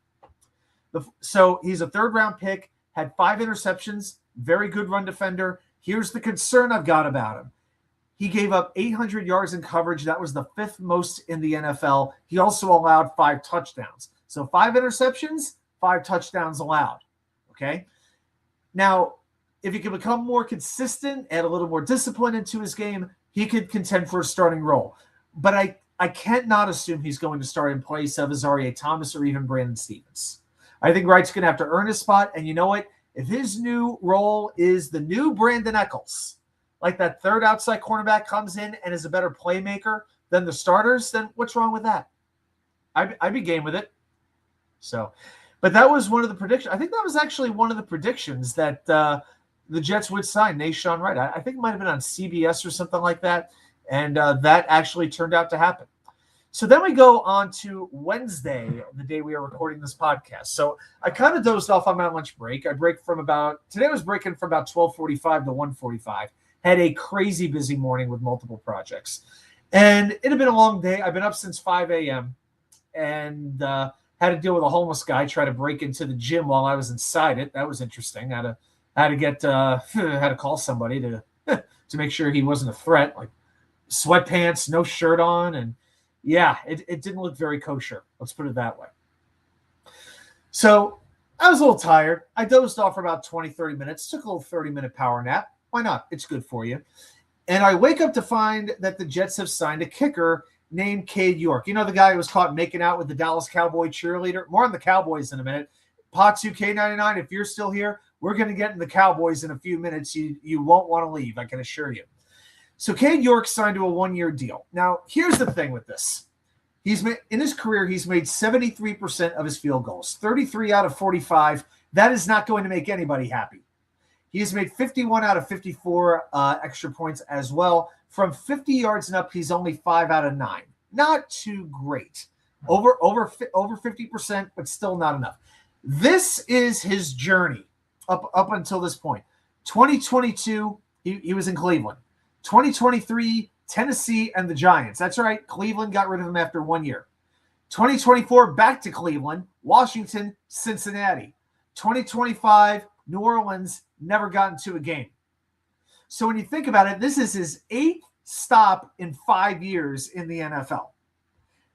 A: So he's a 3rd-round pick, had 5 interceptions, very good run defender. Here's the concern I've got about him. He gave up 800 yards in coverage. That was the 5th most in the NFL. He also allowed 5 touchdowns. So 5 interceptions, 5 touchdowns allowed. Okay. Now, if he can become more consistent, add a little more discipline into his game, he could contend for a starting role. But I can't not assume he's going to start in place of Azareye'h Thomas or even Brandon Stephens. I think Wright's going to have to earn his spot. And you know what? If his new role is the new Brandon Eccles, like that 3rd outside cornerback comes in and is a better playmaker than the starters, then what's wrong with that? I'd be game with it. So, but that was one of the predictions. I think that was actually one of the predictions that the Jets would sign Nahshon Wright. I think it might have been on CBS or something like that. And that actually turned out to happen. So then we go on to Wednesday, the day we are recording this podcast. So I kind of dozed off on my lunch break. Today I was breaking from about 12:45 to 1:45. Had a crazy busy morning with multiple projects. And it had been a long day. I've been up since 5 a.m. and had to deal with a homeless guy try to break into the gym while I was inside it. That was interesting. Had to call somebody to to make sure he wasn't a threat, like sweatpants, no shirt on, and yeah, it didn't look very kosher. Let's put it that way. So I was a little tired. I dozed off for about 20, 30 minutes, took a little 30-minute power nap. Why not? It's good for you. And I wake up to find that the Jets have signed a kicker named Cade York. You know, the guy who was caught making out with the Dallas Cowboy cheerleader? More on the Cowboys in a minute. Potsu K99, if you're still here, we're going to get in the Cowboys in a few minutes. You won't want to leave, I can assure you. So Cade York signed to a 1-year deal. Now, here's the thing with this. In his career, he's made 73% of his field goals, 33 out of 45. That is not going to make anybody happy. He has made 51 out of 54 extra points as well. From 50 yards and up, he's only 5 out of 9. Not too great. Over 50%, but still not enough. This is his journey up until this point. 2022, he was in Cleveland. 2023, Tennessee and the Giants. That's right. Cleveland got rid of him after 1 year. 2024, back to Cleveland, Washington, Cincinnati. 2025, New Orleans, never got into a game. So when you think about it, this is his 8th stop in 5 years in the NFL.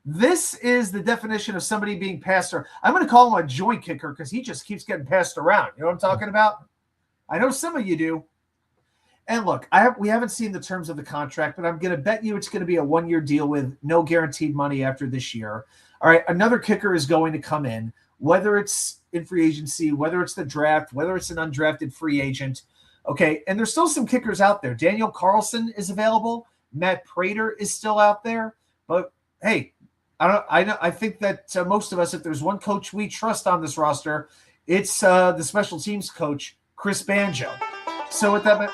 A: This is the definition of somebody being passed around. I'm going to call him a joint kicker because he just keeps getting passed around. You know what I'm talking about? I know some of you do. And look, we haven't seen the terms of the contract, but I'm going to bet you it's going to be a 1-year deal with no guaranteed money after this year. All right, another kicker is going to come in, whether it's in free agency, whether it's the draft, whether it's an undrafted free agent. Okay, and there's still some kickers out there. Daniel Carlson is available. Matt Prater is still out there. But hey, I think that most of us, if there's one coach we trust on this roster, it's the special teams coach, Chris Banjo. So with that,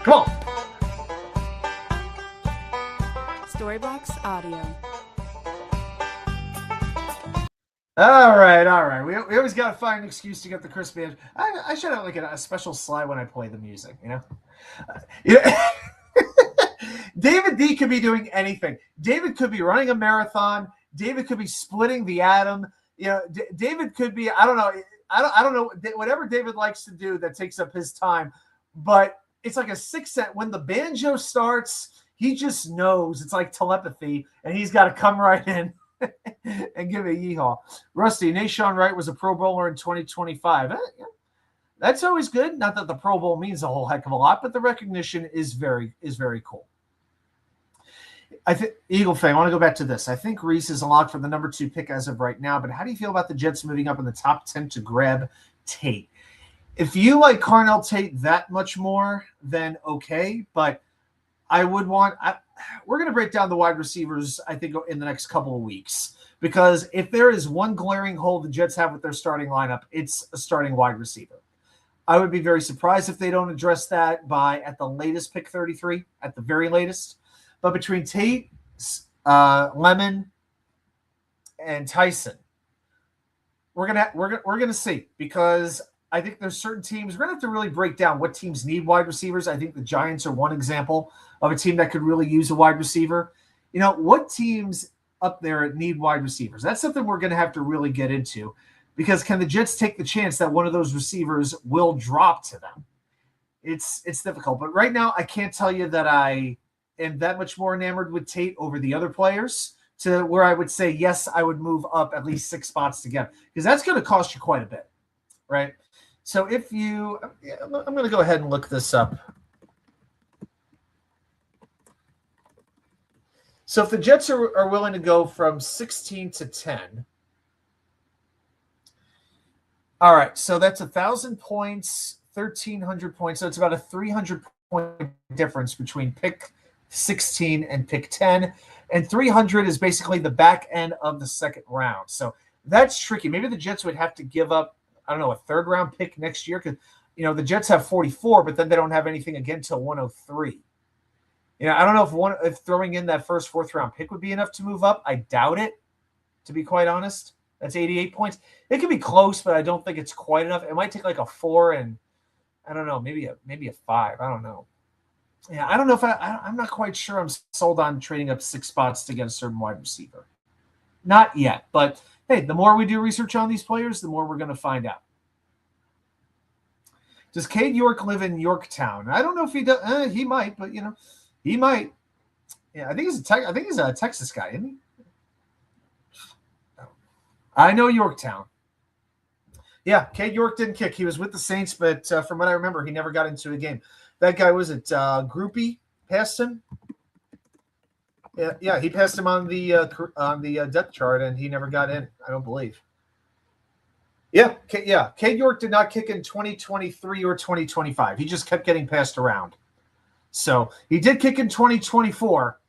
A: come on.
C: Storybox Audio.
A: All right. We always got to find an excuse to get the Chris Banjo. I should have like a special slide when I play the music, you know? David D could be doing anything. David could be running a marathon. David could be splitting the atom. You know, David could be, I don't know, whatever David likes to do that takes up his time. But it's like a sixth sense. When the banjo starts, he just knows. It's like telepathy, and he's got to come right in and give a yeehaw. Rusty, Nashawn Wright was a Pro Bowler in 2025. Yeah. That's always good. Not that the Pro Bowl means a whole heck of a lot, but the recognition is very cool. I think Eagle fan, I want to go back to this. I think Reese is a lock for the number 2 pick as of right now, but how do you feel about the Jets moving up in the top 10 to grab Tate? If you like Carnell Tate that much more, then okay, but I would want we're going to break down the wide receivers, I think, in the next couple of weeks, because if there is one glaring hole the Jets have with their starting lineup, it's a starting wide receiver. I would be very surprised if they don't address that by, at the latest, pick 33, at the very latest. But between Tate, Lemon, and Tyson, we're gonna see, because I think there's certain teams we're gonna have to really break down what teams need wide receivers. I think the Giants are one example of a team that could really use a wide receiver. You know, what teams up there need wide receivers? That's something we're gonna have to really get into. Because can the Jets take the chance that one of those receivers will drop to them? It's difficult. But right now, I can't tell you that I am that much more enamored with Tate over the other players to where I would say, yes, I would move up at least 6 spots to get him. Because that's going to cost you quite a bit, right? So I'm going to go ahead and look this up. So if the Jets are willing to go from 16 to 10, all right, so that's 1,000 points, 1,300 points. So it's about a 300-point difference between pick 16 and pick 10. And 300 is basically the back end of the second round. So that's tricky. Maybe the Jets would have to give up, I don't know, a third-round pick next year, because, you know, the Jets have 44, but then they don't have anything again till 103. You know, I don't know if throwing in that first fourth-round pick would be enough to move up. I doubt it, to be quite honest. That's 88 points. It could be close, but I don't think it's quite enough. It might take like a 4 and I don't know, maybe a 5. I don't know. Yeah, I don't know if I'm not quite sure I'm sold on trading up 6 spots to get a certain wide receiver. Not yet, but hey, the more we do research on these players, the more we're going to find out. Does Cade York live in Yorktown? I don't know if he does. He might, but you know, he might. Yeah, I think he's a Texas guy, isn't he? I know Yorktown. Yeah, Cade York didn't kick. He was with the Saints, but from what I remember, he never got into a game. That guy was at Groupie, passed him. Yeah, he passed him on the depth chart, and he never got in, I don't believe. Yeah. Cade York did not kick in 2023 or 2025. He just kept getting passed around. So he did kick in 2024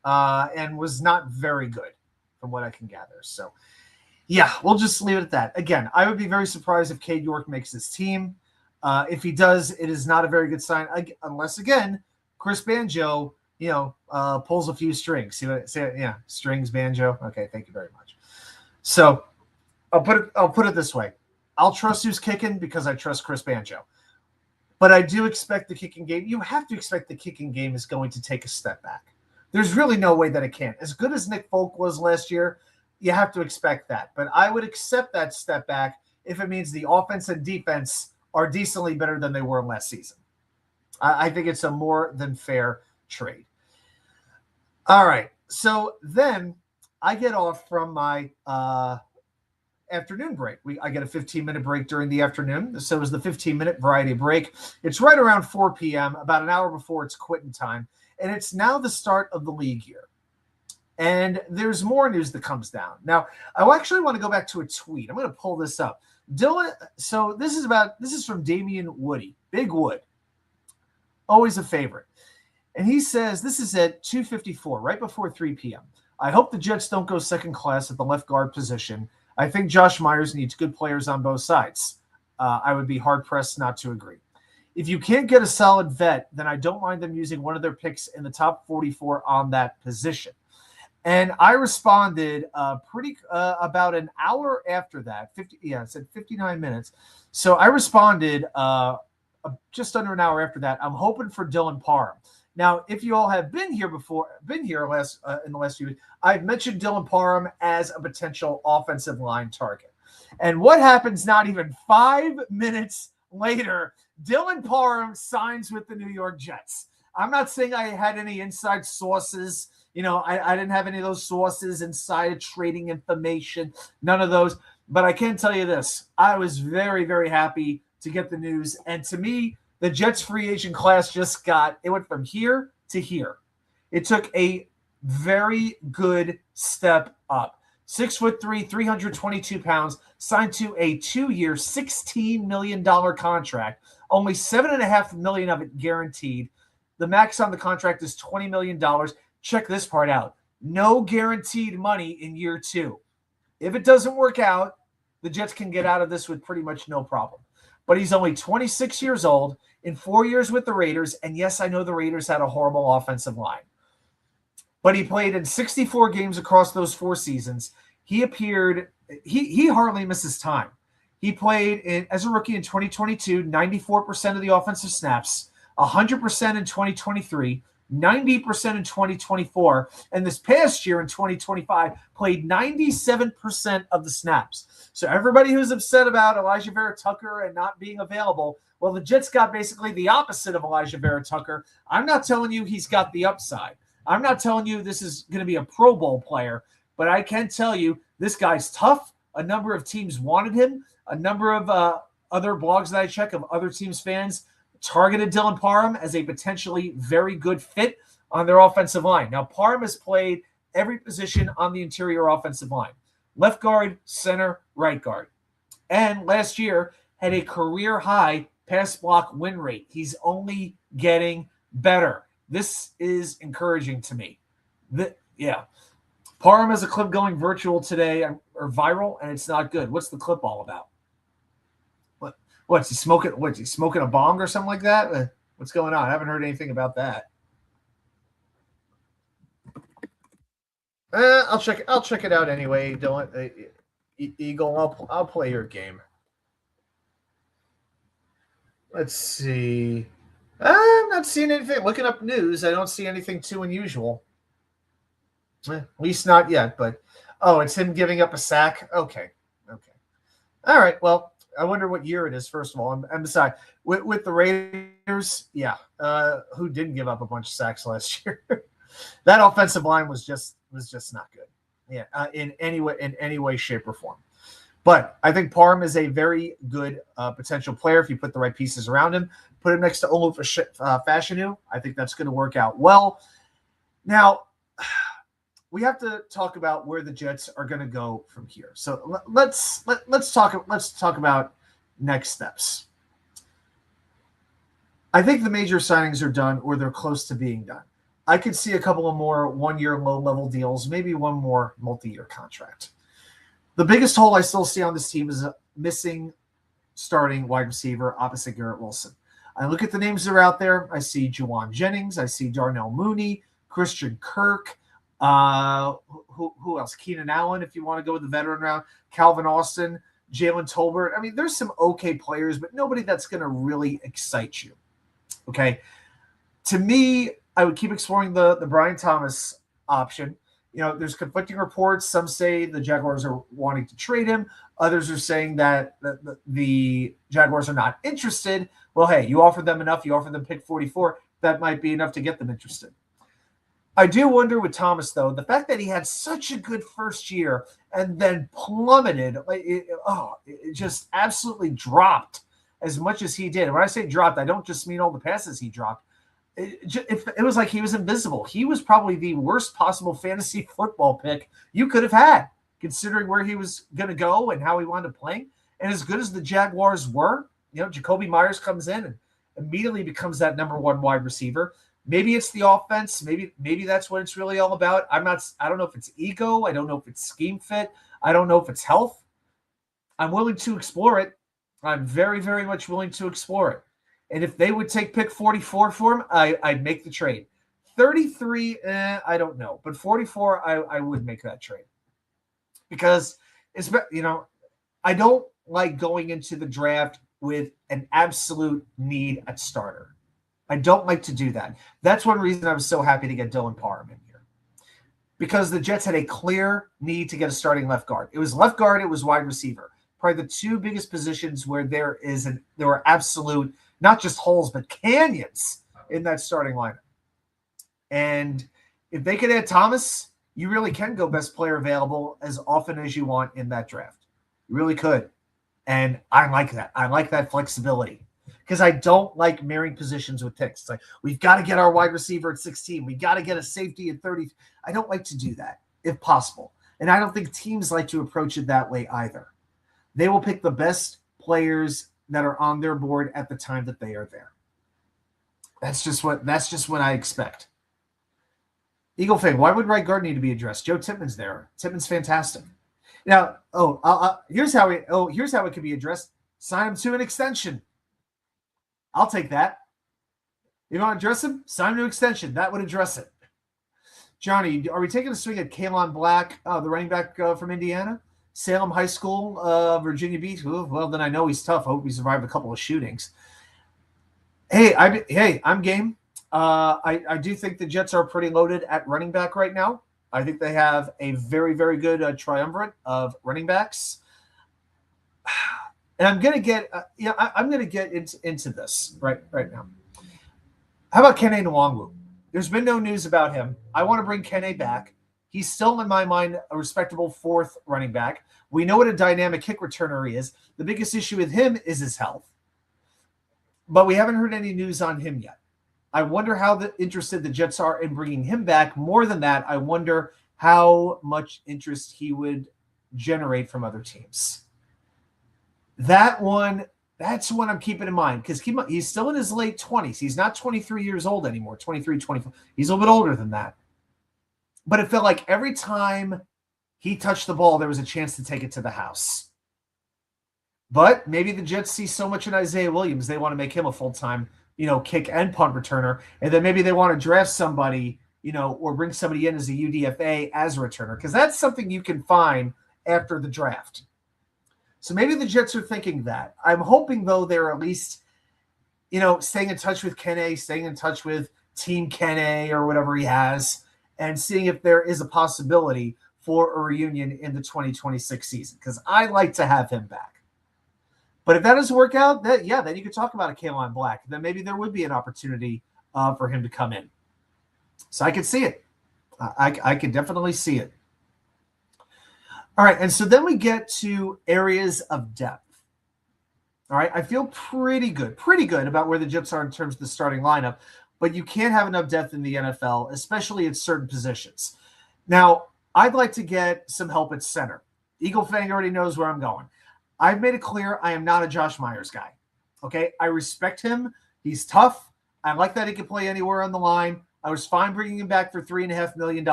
A: and was not very good from what I can gather. So, yeah, we'll just leave it at that. Again, I would be very surprised if Cade York makes this team. If he does, it is not a very good sign, unless, again, Chris Banjo, pulls a few strings. See what? Yeah, strings, Banjo. Okay, thank you very much. So I'll put it this way: I'll trust who's kicking because I trust Chris Banjo. But I do expect the kicking game. You have to expect the kicking game is going to take a step back. There's really no way that it can't. As good as Nick Folk was last year, you have to expect that. But I would accept that step back if it means the offense and defense are decently better than they were last season. I think it's a more than fair trade. All right. So then I get off from my afternoon break. I get a 15-minute break during the afternoon. So it was the 15-minute variety break. It's right around 4 p.m., about an hour before it's quitting time. And it's now the start of the league year. And there's more news that comes down. Now, I actually want to go back to a tweet. I'm going to pull this up. Dylan, so this is from Damian Woody, Big Wood, always a favorite. And he says, this is at 2:54, right before 3 p.m. I hope the Jets don't go second class at the left guard position. I think Josh Myers needs good players on both sides. I would be hard-pressed not to agree. If you can't get a solid vet, then I don't mind them using one of their picks in the top 44 on that position. And I responded about an hour after that. It said 59 minutes. So I responded just under an hour after that. I'm hoping for Dylan Parham. Now, if you all have been here in the last few weeks, I've mentioned Dylan Parham as a potential offensive line target. And what happens not even 5 minutes later, Dylan Parham signs with the New York Jets. I'm not saying I had any inside sources. I didn't have any of those sources, insider trading information, none of those. But I can tell you this. I was very, very happy to get the news. And to me, the Jets free agent class it went from here to here. It took a very good step up. 6'3", 322 pounds, signed to a 2-year, $16 million contract. Only $7.5 million of it guaranteed. The max on the contract is $20 million. Check this part out. No guaranteed money in year 2. If it doesn't work out, the Jets can get out of this with pretty much no problem. But he's only 26 years old, in 4 years with the Raiders. And yes, I know the Raiders had a horrible offensive line. But he played in 64 games across those 4 seasons. He appeared, he hardly misses time. He played as a rookie in 2022, 94% of the offensive snaps, 100% in 2023, 90% in 2024, and this past year in 2025 played 97% of the snaps. So everybody who's upset about Elijah Vera Tucker and not being available, well, the Jets got basically the opposite of Elijah Vera Tucker. I'm not telling you he's got the upside. I'm not telling you this is going to be a Pro Bowl player, but I can tell you this guy's tough. A number of teams wanted him. A number of other blogs that I check of other teams' fans targeted Dylan Parham as a potentially very good fit on their offensive line. Now, Parham has played every position on the interior offensive line. Left guard, center, right guard. And last year had a career-high pass block win rate. He's only getting better. This is encouraging to me. Parham has a clip going virtual today, or viral, and it's not good. What's the clip all about? What's he smoking? What's he smoking a bong or something like that? What's going on? I haven't heard anything about that. I'll check it out anyway. Eagle, I'll play your game. Let's see. I'm not seeing anything. Looking up news, I don't see anything too unusual. At least not yet. But it's him giving up a sack. Okay. All right. Well, I wonder what year it is. First of all, and besides, with the Raiders, who didn't give up a bunch of sacks last year? That offensive line was just not good. In any way, shape, or form. But I think Parham is a very good potential player if you put the right pieces around him. Put him next to Olu Fashanu. I think that's going to work out well. Now, we have to talk about where the Jets are going to go from here. So let's talk about next steps. I think the major signings are done, or they're close to being done. I could see a couple of more one-year low-level deals, maybe one more multi-year contract. The biggest hole I still see on this team is a missing starting wide receiver opposite Garrett Wilson. I look at the names that are out there. I see Juwan Jennings. I see Darnell Mooney, Christian Kirk. Who else? Keenan Allen, if you want to go with the veteran round. Calvin Austin, Jalen Tolbert. I mean, there's some okay players, but nobody that's going to really excite you. Okay. To me, I would keep exploring the Brian Thomas option. There's conflicting reports. Some say the Jaguars are wanting to trade him. Others are saying that the Jaguars are not interested. Well, hey, you offered them enough. You offered them pick 44. That might be enough to get them interested. I do wonder with Thomas, though, the fact that he had such a good first year and then plummeted, it just absolutely dropped as much as he did. When I say dropped, I don't just mean all the passes he dropped. It was like he was invisible. He was probably the worst possible fantasy football pick you could have had, considering where he was going to go and how he wound up playing. And as good as the Jaguars were, Jacoby Myers comes in and immediately becomes that number one wide receiver. Maybe it's the offense. Maybe that's what it's really all about. I don't know if it's ego. I don't know if it's scheme fit. I don't know if it's health. I'm willing to explore it. I'm very, very much willing to explore it. And if they would take pick 44 for him, I'd make the trade. 33, I don't know. But 44, I would make that trade. Because, I don't like going into the draft with an absolute need at starter. I don't like to do that. That's one reason I was so happy to get Dylan Parham in here. Because the Jets had a clear need to get a starting left guard. It was left guard, it was wide receiver. Probably the two biggest positions where there were absolute not just holes, but canyons in that starting lineup. And if they could add Thomas, you really can go best player available as often as you want in that draft. You really could. And I like that. I like that flexibility because I don't like marrying positions with picks. It's like, we've got to get our wide receiver at 16. We got to get a safety at 30. I don't like to do that if possible. And I don't think teams like to approach it that way either. They will pick the best players that are on their board at the time that they are there. That's just what I expect. Eagle fan, why would right guard need to be addressed? Joe Tippmann's there. Tippmann's fantastic. Now, here's how it could be addressed. Sign him to an extension. I'll take that. You want to address him? Sign him to an extension. That would address it. Johnny, are we taking a swing at Kalon Black, the running back from Indiana? Salem High School, Virginia Beach. Ooh, well, then I know he's tough. I hope he survived a couple of shootings. Hey, I'm game. I do think the Jets are pretty loaded at running back right now. I think they have a very, very good triumvirate of running backs. And I'm going to get, I'm going to get into this right now. How about Kene Nwangwu? There's been no news about him. I want to bring Kene back. He's still, in my mind, a respectable fourth running back. We know what a dynamic kick returner he is. The biggest issue with him is his health. But we haven't heard any news on him yet. I wonder how interested the Jets are in bringing him back. More than that, I wonder how much interest he would generate from other teams. That's one I'm keeping in mind because he's still in his late 20s. He's not 23 years old anymore, 23, 24. He's a little bit older than that. But it felt like every time he touched the ball, there was a chance to take it to the house. But maybe the Jets see so much in Isaiah Williams, they want to make him a full-time, kick and punt returner. And then maybe they want to draft somebody, or bring somebody in as a UDFA as a returner, because that's something you can find after the draft. So maybe the Jets are thinking that. I'm hoping, though, they're at least, staying in touch with Kene, staying in touch with Team Kene or whatever he has, and seeing if there is a possibility for a reunion in the 2026 season, because I like to have him back. But if that doesn't work out, then you could talk about a Kalon Black. Then maybe there would be an opportunity for him to come in. So I could see it. I could definitely see it. All right, and so then we get to areas of depth. All right, I feel pretty good about where the Jets are in terms of the starting lineup, but you can't have enough depth in the NFL, especially at certain positions. Now, I'd like to get some help at center. Eagle Fang already knows where I'm going. I've made it clear I am not a Josh Myers guy. Okay, I respect him. He's tough. I like that he can play anywhere on the line. I was fine bringing him back for $3.5 million,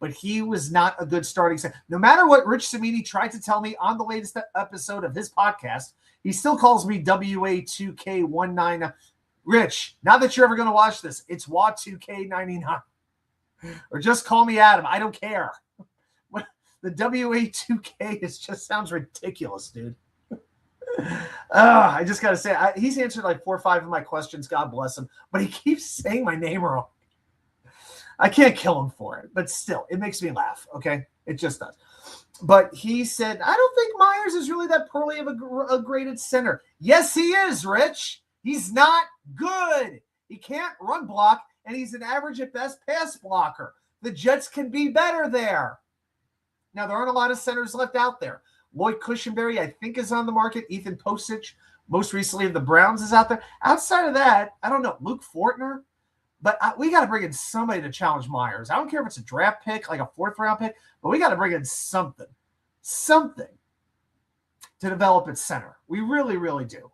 A: but he was not a good starting center. No matter what Rich Cimini tried to tell me on the latest episode of his podcast, he still calls me WA2K19. Rich, now that you're ever going to watch this, it's WA2K99. Or just call me Adam. I don't care. The WA2K just sounds ridiculous, dude. I just got to say, he's answered like 4 or 5 of my questions. God bless him. But he keeps saying my name wrong. I can't kill him for it. But still, it makes me laugh, okay? It just does. But he said, I don't think Myers is really that poorly of a graded center. Yes, he is, Rich. He's not good. He can't run block, and he's an average at best pass blocker. The Jets can be better there. Now, there aren't a lot of centers left out there. Lloyd Cushenberry, I think, is on the market. Ethan Posich, most recently of the Browns, is out there. Outside of that, I don't know. Luke Fortner. But we got to bring in somebody to challenge Myers. I don't care if it's a draft pick, like a 4th-round pick, but we got to bring in something to develop at center. We really, really do.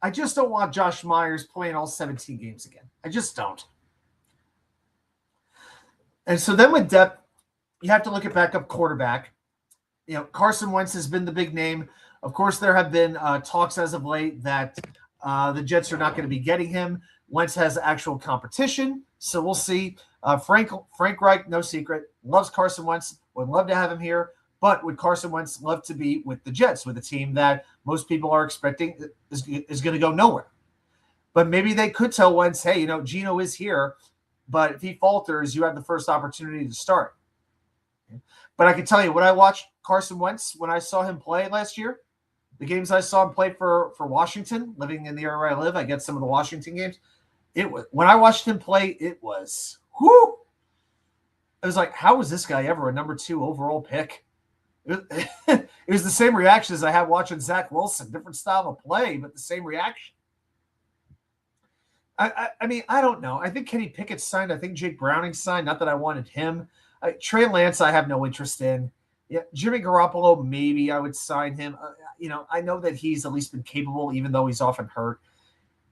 A: I just don't want Josh Myers playing all 17 games again. I just don't. And so then with depth, you have to look at backup quarterback. Carson Wentz has been the big name. Of course, there have been talks as of late that the Jets are not going to be getting him. Wentz has actual competition, so we'll see. Frank Reich, no secret, loves Carson Wentz, would love to have him here, but would Carson Wentz love to be with the Jets, with a team that most people are expecting is going to go nowhere? But maybe they could tell Wentz, hey, Geno is here, but if he falters, you have the first opportunity to start. But I can tell you, when I watched Carson Wentz, when I saw him play last year, The games I saw him play for Washington, living in the area where I live, I get some of the Washington games. It was when I watched him play, it was whoo. It was like, how was this guy ever a number 2 overall pick? It was the same reaction as I had watching Zach Wilson. Different style of play, but the same reaction. I mean, I don't know. I think Kenny Pickett signed. I think Jake Browning signed. Not that I wanted him. Trey Lance, I have no interest in. Yeah, Jimmy Garoppolo, maybe I would sign him. I know that he's at least been capable, even though he's often hurt.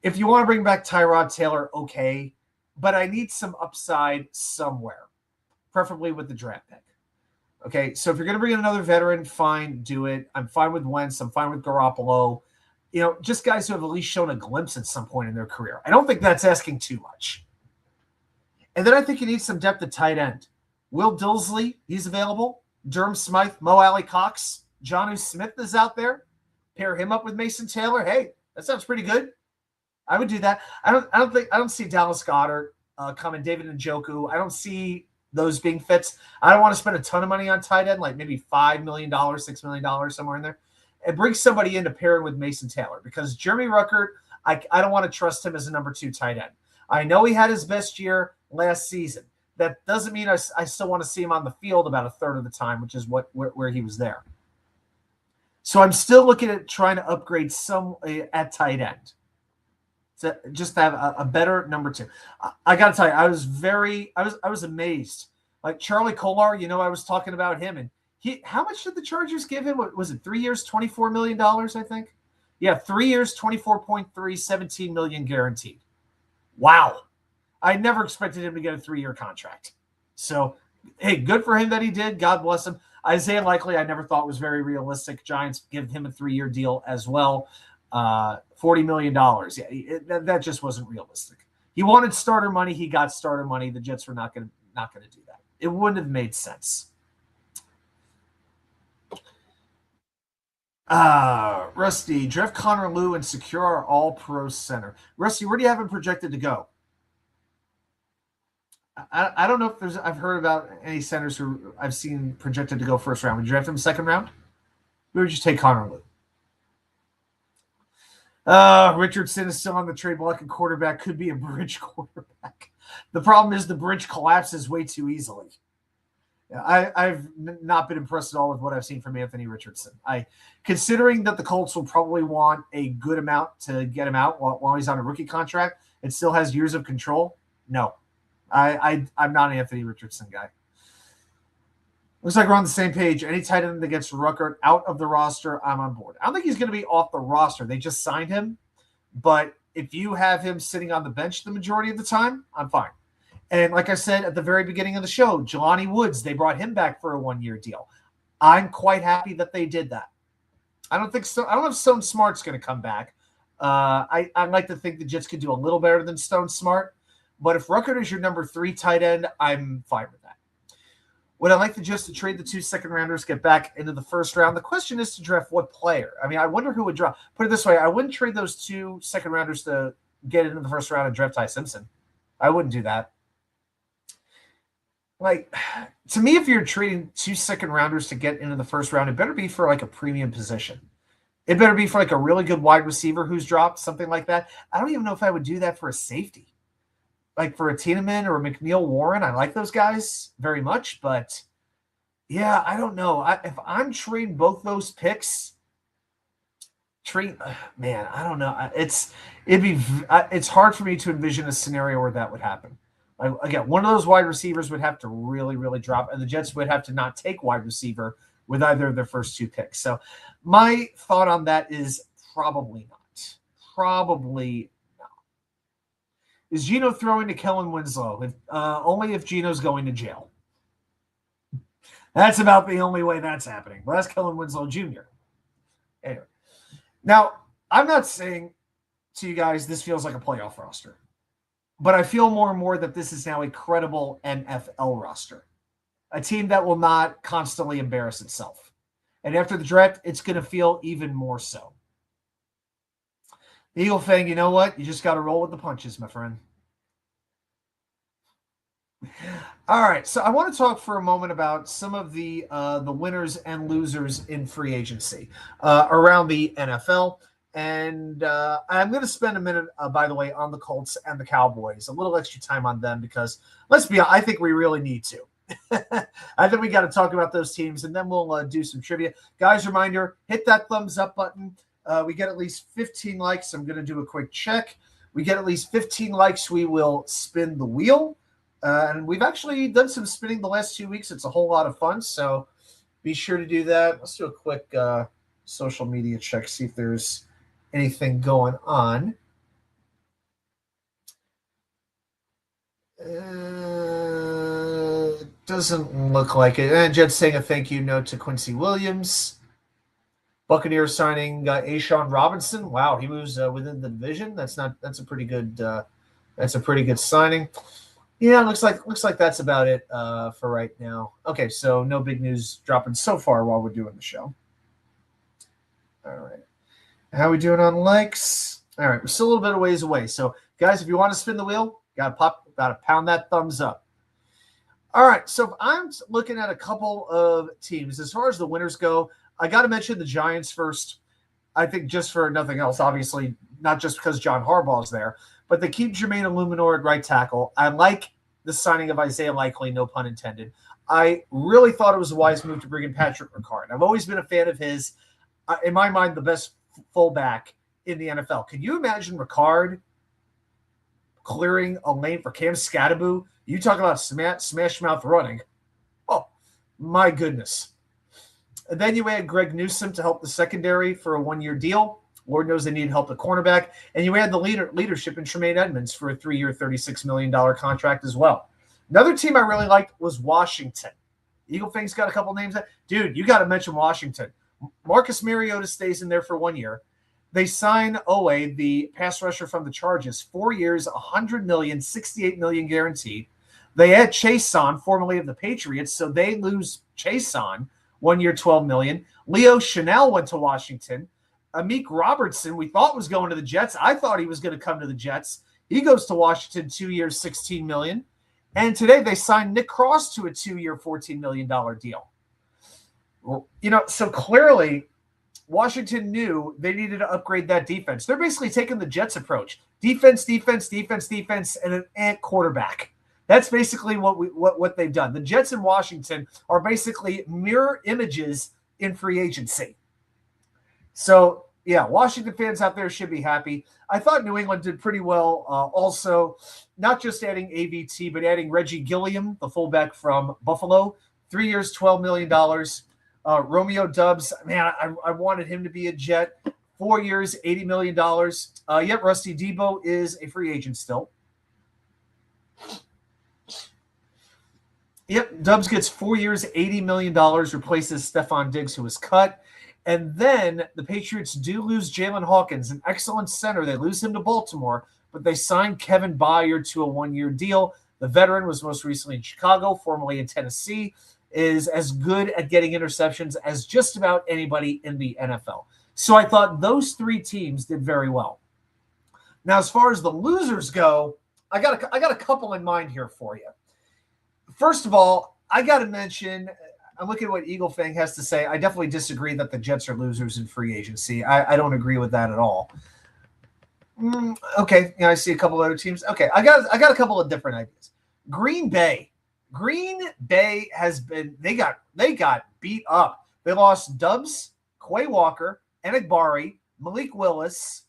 A: If you want to bring back Tyrod Taylor, okay. But I need some upside somewhere, preferably with the draft pick. Okay, so if you're going to bring in another veteran, fine, do it. I'm fine with Wentz. I'm fine with Garoppolo. Just guys who have at least shown a glimpse at some point in their career. I don't think that's asking too much. And then I think you need some depth at tight end. Will Dillsley, he's available. Durham Smythe, Mo Alley Cox, Jonnu Smith is out there. Pair him up with Mason Taylor. Hey, that sounds pretty good. I would do that. I don't see Dallas Goedert coming. David Njoku. I don't see those being fits. I don't want to spend a ton of money on tight end, like maybe $5 million, $6 million, somewhere in there. And bring somebody in to pair him with Mason Taylor, because Jeremy Ruckert, I don't want to trust him as a number 2 tight end. I know he had his best year last season. That doesn't mean I still want to see him on the field about a third of the time, which is where he was there. So I'm still looking at trying to upgrade some at tight end. To just have a better number 2. I got to tell you, I was amazed. Like Charlie Kolar, I was talking about him, and how much did the Chargers give him? Was it 3 years, $24 million, I think? Yeah, 3 years, 24.3, $17 million guaranteed. Wow. I never expected him to get a 3-year contract. So, hey, good for him that he did. God bless him. Isaiah Likely, I never thought was very realistic. Giants give him a 3-year deal as well. $40 million. Yeah, that just wasn't realistic. He wanted starter money. He got starter money. The Jets were not going to do that. It wouldn't have made sense. Rusty, draft Connor Lew and secure our all-pro center. Rusty, where do you have him projected to go? I don't know if I've heard about any centers who I've seen projected to go first round. Would you draft him second round? Or would you take Connor Lew? Richardson is still on the trade block, and quarterback could be a bridge quarterback. The problem is the bridge collapses way too easily. I've not been impressed at all with what I've seen from Anthony Richardson. Considering that the Colts will probably want a good amount to get him out while he's on a rookie contract, it still has years of control. No, I'm not an Anthony Richardson guy. Looks like we're on the same page. Any tight end that gets Ruckert out of the roster, I'm on board. I don't think he's going to be off the roster. They just signed him. But if you have him sitting on the bench the majority of the time, I'm fine. And like I said at the very beginning of the show, Jelani Woods, they brought him back for a 1-year deal. I'm quite happy that they did that. I don't know if Stone Smart's going to come back. I like to think the Jets could do a little better than Stone Smart. But if Ruckert is your number 3 tight end, I'm fine with that. Would I like the Jets to trade the 2 second-rounders, get back into the first round? The question is to draft what player. I mean, I wonder who would draft. Put it this way, I wouldn't trade those 2 second-rounders to get into the first round and draft Ty Simpson. I wouldn't do that. Like, to me, if you're trading 2 second-rounders to get into the first round, it better be for, like, a premium position. It better be for, like, a really good wide receiver who's dropped, something like that. I don't even know if I would do that for a safety. Like for a Tiedemann or a McNeil Warren, I like those guys very much, but yeah, I don't know. If I'm trading both those picks, man, I don't know. It's hard for me to envision a scenario where that would happen. Like, again, one of those wide receivers would have to really, really drop, and the Jets would have to not take wide receiver with either of their first 2 picks. So my thought on that is probably not. Probably. Is Geno throwing to Kellen Winslow? Only if Geno's going to jail. That's about the only way that's happening. Well, that's Kellen Winslow Jr. Anyway. Now, I'm not saying to you guys this feels like a playoff roster. But I feel more and more that this is now a credible NFL roster. A team that will not constantly embarrass itself. And after the draft, it's going to feel even more so. Eagle Fang, you know what? You just got to roll with the punches, my friend. All right, so I want to talk for a moment about some of the winners and losers in free agency around the NFL, and I'm going to spend a minute, by the way, on the Colts and the Cowboys. A little extra time on them because let's be honest, I think we really need to. I think we got to talk about those teams, and then we'll do some trivia. Guys, reminder: hit that thumbs up button. We get at least 15 likes. I'm going to do a quick check. We get at least 15 likes, we will spin the wheel. And we've actually done some spinning the last 2 weeks. It's a whole lot of fun. So be sure to do that. Let's do a quick social media check, see if there's anything going on. Doesn't look like it. And Jed's saying a thank you note to Quincy Williams. Buccaneers signing A'Shawn Robinson. Wow, he moves within the division. That's a pretty good signing. Yeah, looks like that's about it for right now. Okay, so no big news dropping so far while we're doing the show. All right. How are we doing on likes? All right, we're still a little bit of ways away. So, guys, if you want to spin the wheel, gotta pound that thumbs up. All right, so if I'm looking at a couple of teams, as far as the winners go, I got to mention the Giants first. I think just for nothing else, obviously, not just because John Harbaugh is there, but they keep Jermaine Illuminor at right tackle. I like the signing of Isaiah Likely, no pun intended. I really thought it was a wise move to bring in Patrick Ricard. I've always been a fan of his. In my mind, the best fullback in the NFL. Can you imagine Ricard clearing a lane for Cam Scatterbo? You talk about smash mouth running. Oh, my goodness. And then you add Greg Newsome to help the secondary for a one-year deal. Lord knows they need help at cornerback. And you add the leadership in Tremaine Edmonds for a 3-year, $36 million contract as well. Another team I really liked was Washington. Eagle Fang's got a couple names. Dude, you got to mention Washington. Marcus Mariota stays in there for 1 year. They sign Owe, the pass rusher from the Chargers, 4 years, $100 million, $68 million guaranteed. They add Chason, formerly of the Patriots, so they lose Chason, 1 year, $12 million. Leo Chanel went to Washington. Amik Robertson, we thought was going to the Jets. I thought he was going to come to the Jets. He goes to Washington, 2 years, $16 million. And today they signed Nick Cross to a 2-year, $14 million deal. Well, so clearly Washington knew they needed to upgrade that defense. They're basically taking the Jets approach. Defense, and an ant quarterback. That's basically what they've done. The Jets in Washington are basically mirror images in free agency. So, yeah, Washington fans out there should be happy. I thought New England did pretty well also, not just adding AVT, but adding Reggie Gilliam, the fullback from Buffalo, 3 years, $12 million. Romeo Doubs, man, I wanted him to be a Jet. 4 years, $80 million. Yet Rusty Debo is a free agent still. Yep, Doubs gets 4 years, $80 million, replaces Stephon Diggs, who was cut. And then the Patriots do lose Jalen Hawkins, an excellent center. They lose him to Baltimore, but they signed Kevin Byard to a 1-year deal. The veteran was most recently in Chicago, formerly in Tennessee, is as good at getting interceptions as just about anybody in the NFL. So I thought those three teams did very well. Now, as far as the losers go, I got a couple in mind here for you. First of all, I got to mention, I'm looking at what Eagle Fang has to say. I definitely disagree that the Jets are losers in free agency. I don't agree with that at all. Okay, I see a couple other teams. Okay, I got a couple of different ideas. Green Bay has been they got beat up. They lost Doubs, Quay Walker, Enagbari, Malik Willis.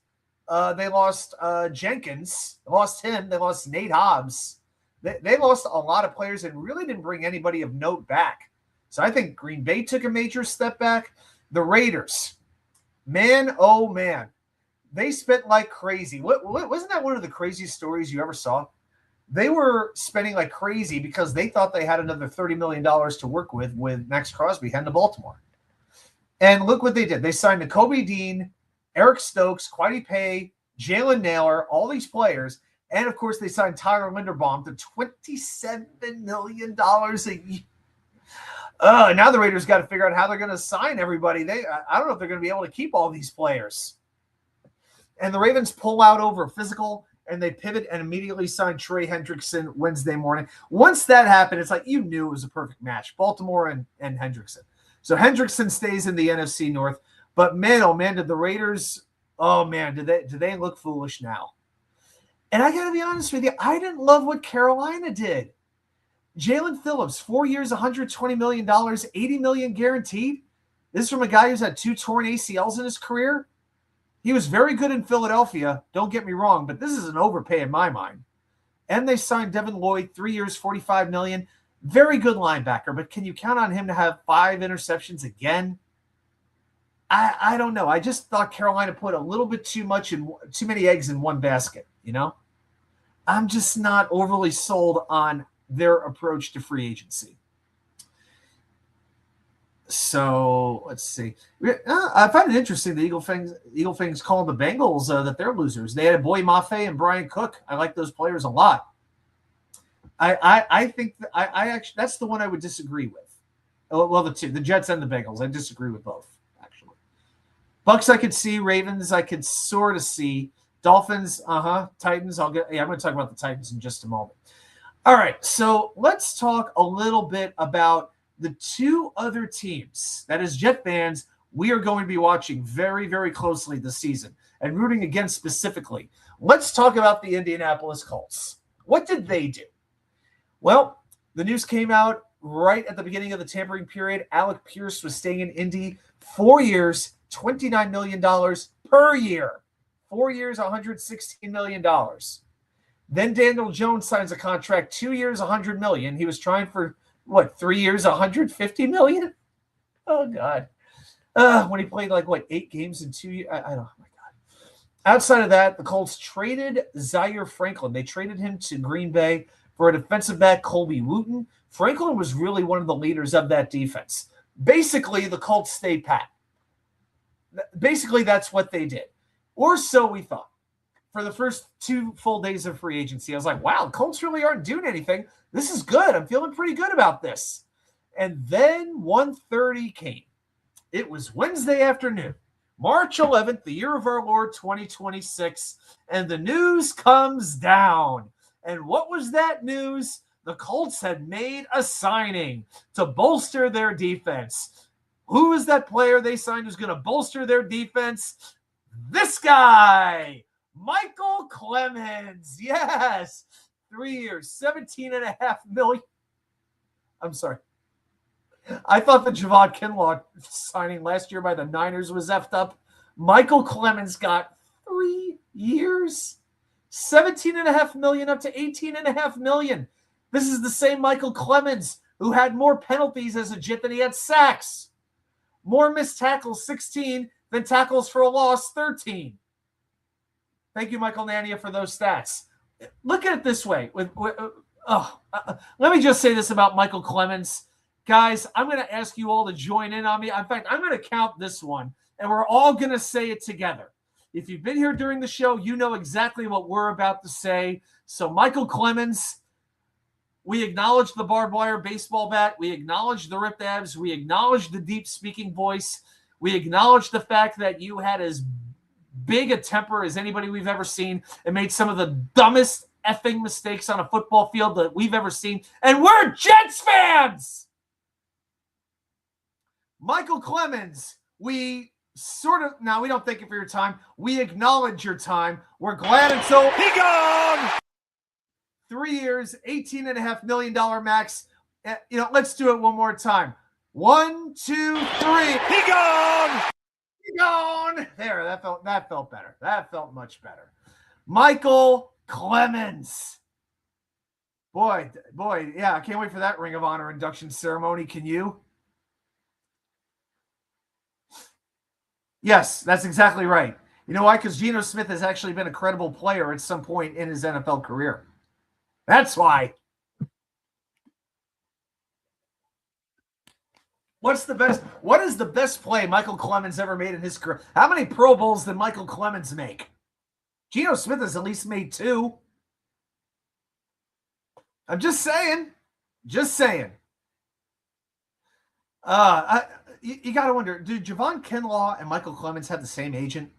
A: They lost Jenkins. They lost him. They lost Nate Hobbs. They lost a lot of players and really didn't bring anybody of note back. So I think Green Bay took a major step back. The Raiders, man, oh man, they spent like crazy. Wasn't that one of the craziest stories you ever saw? They were spending like crazy because they thought they had another $30 million to work with Max Crosby heading to Baltimore. And look what they did. They signed Nakobe Dean, Eric Stokes, Kwity Paye, Jalen Nailor, all these players. And, of course, they signed Tyler Linderbaum to $27 million a year. Now the Raiders got to figure out how they're going to sign everybody. I don't know if they're going to be able to keep all these players. And the Ravens pull out over physical, and they pivot and immediately sign Trey Hendrickson Wednesday morning. Once that happened, it's like you knew it was a perfect match, Baltimore and Hendrickson. So Hendrickson stays in the NFC North. But man, oh man, did the Raiders, oh man, do they look foolish now? And I got to be honest with you, I didn't love what Carolina did. Jalen Phillips, 4 years, $120 million, $80 million guaranteed. This is from a guy who's had 2 torn ACLs in his career. He was very good in Philadelphia, don't get me wrong, but this is an overpay in my mind. And they signed Devin Lloyd, 3 years, $45 million. Very good linebacker, but can you count on him to have 5 interceptions again? I don't know. I just thought Carolina put a little bit too many eggs in one basket, you know? I'm just not overly sold on their approach to free agency. So let's see. I find it interesting that Eagle Fangs called the Bengals that they're losers. They had Boy Mafe and Brian Cook. I like those players a lot. I think I actually that's the one I would disagree with. Well, the Jets and the Bengals. I disagree with both actually. Bucks I could see. Ravens I could sort of see. Dolphins, Titans. I'm going to talk about the Titans in just a moment. All right, so let's talk a little bit about the 2 other teams, that is Jet fans, we are going to be watching very, very closely this season and rooting against specifically. Let's talk about the Indianapolis Colts. What did they do? Well, the news came out right at the beginning of the tampering period. Alec Pierce was staying in Indy 4 years, $29 million per year. 4 years, $116 million. Then Daniel Jones signs a contract, 2 years, $100 million. He was trying for 3 years, $150 million? Oh, God. When he played 8 games in 2 years? I don't know. Oh, my God. Outside of that, the Colts traded Zaire Franklin. They traded him to Green Bay for a defensive back, Colby Wooten. Franklin was really one of the leaders of that defense. Basically, the Colts stayed pat. Basically, that's what they did. Or so we thought. For the first 2 full days of free agency, I was like, wow, Colts really aren't doing anything. This is good. I'm feeling pretty good about this. And then 1:30 came. It was Wednesday afternoon, March 11th, the year of our Lord 2026, and the news comes down. And what was that news? The Colts had made a signing to bolster their defense. Who is that player they signed who's going to bolster their defense? This guy, Michael Clemens. Yes. 3 years, $17.5 million. I'm sorry. I thought the Javon Kinlaw signing last year by the Niners was effed up. Michael Clemens got 3 years, $17.5 million up to $18.5 million. This is the same Michael Clemens who had more penalties as a Jet than he had sacks. More missed tackles, 16, than tackles for a loss, 13. Thank you, Michael Nania, for those stats. Look at it this way. Let me just say this about Michael Clemens. Guys, I'm going to ask you all to join in on me. In fact, I'm going to count this one, and we're all going to say it together. If you've been here during the show, you know exactly what we're about to say. So, Michael Clemens, we acknowledge the barbed wire baseball bat. We acknowledge the ripped abs. We acknowledge the deep speaking voice. We acknowledge the fact that you had as big a temper as anybody we've ever seen and made some of the dumbest effing mistakes on a football field that we've ever seen. And we're Jets fans! Michael Clemens, we now we don't thank you for your time. We acknowledge your time. We're glad it's over.
B: He gone!
A: 3 years, $18.5 million max. Let's do it one more time. 1, 2, 3.
B: He gone!
A: Gone. There, that felt better. That felt much better. Michael Clemens. Boy, yeah, I can't wait for that Ring of Honor induction ceremony. Can you? Yes, that's exactly right. You know why? Because Geno Smith has actually been a credible player at some point in his NFL career. That's why. What is the best play Michael Clemens ever made in his career? How many Pro Bowls did Michael Clemens make? Geno Smith has at least made 2. I'm just saying. Just saying. You got to wonder, do Javon Kinlaw and Michael Clemens have the same agent?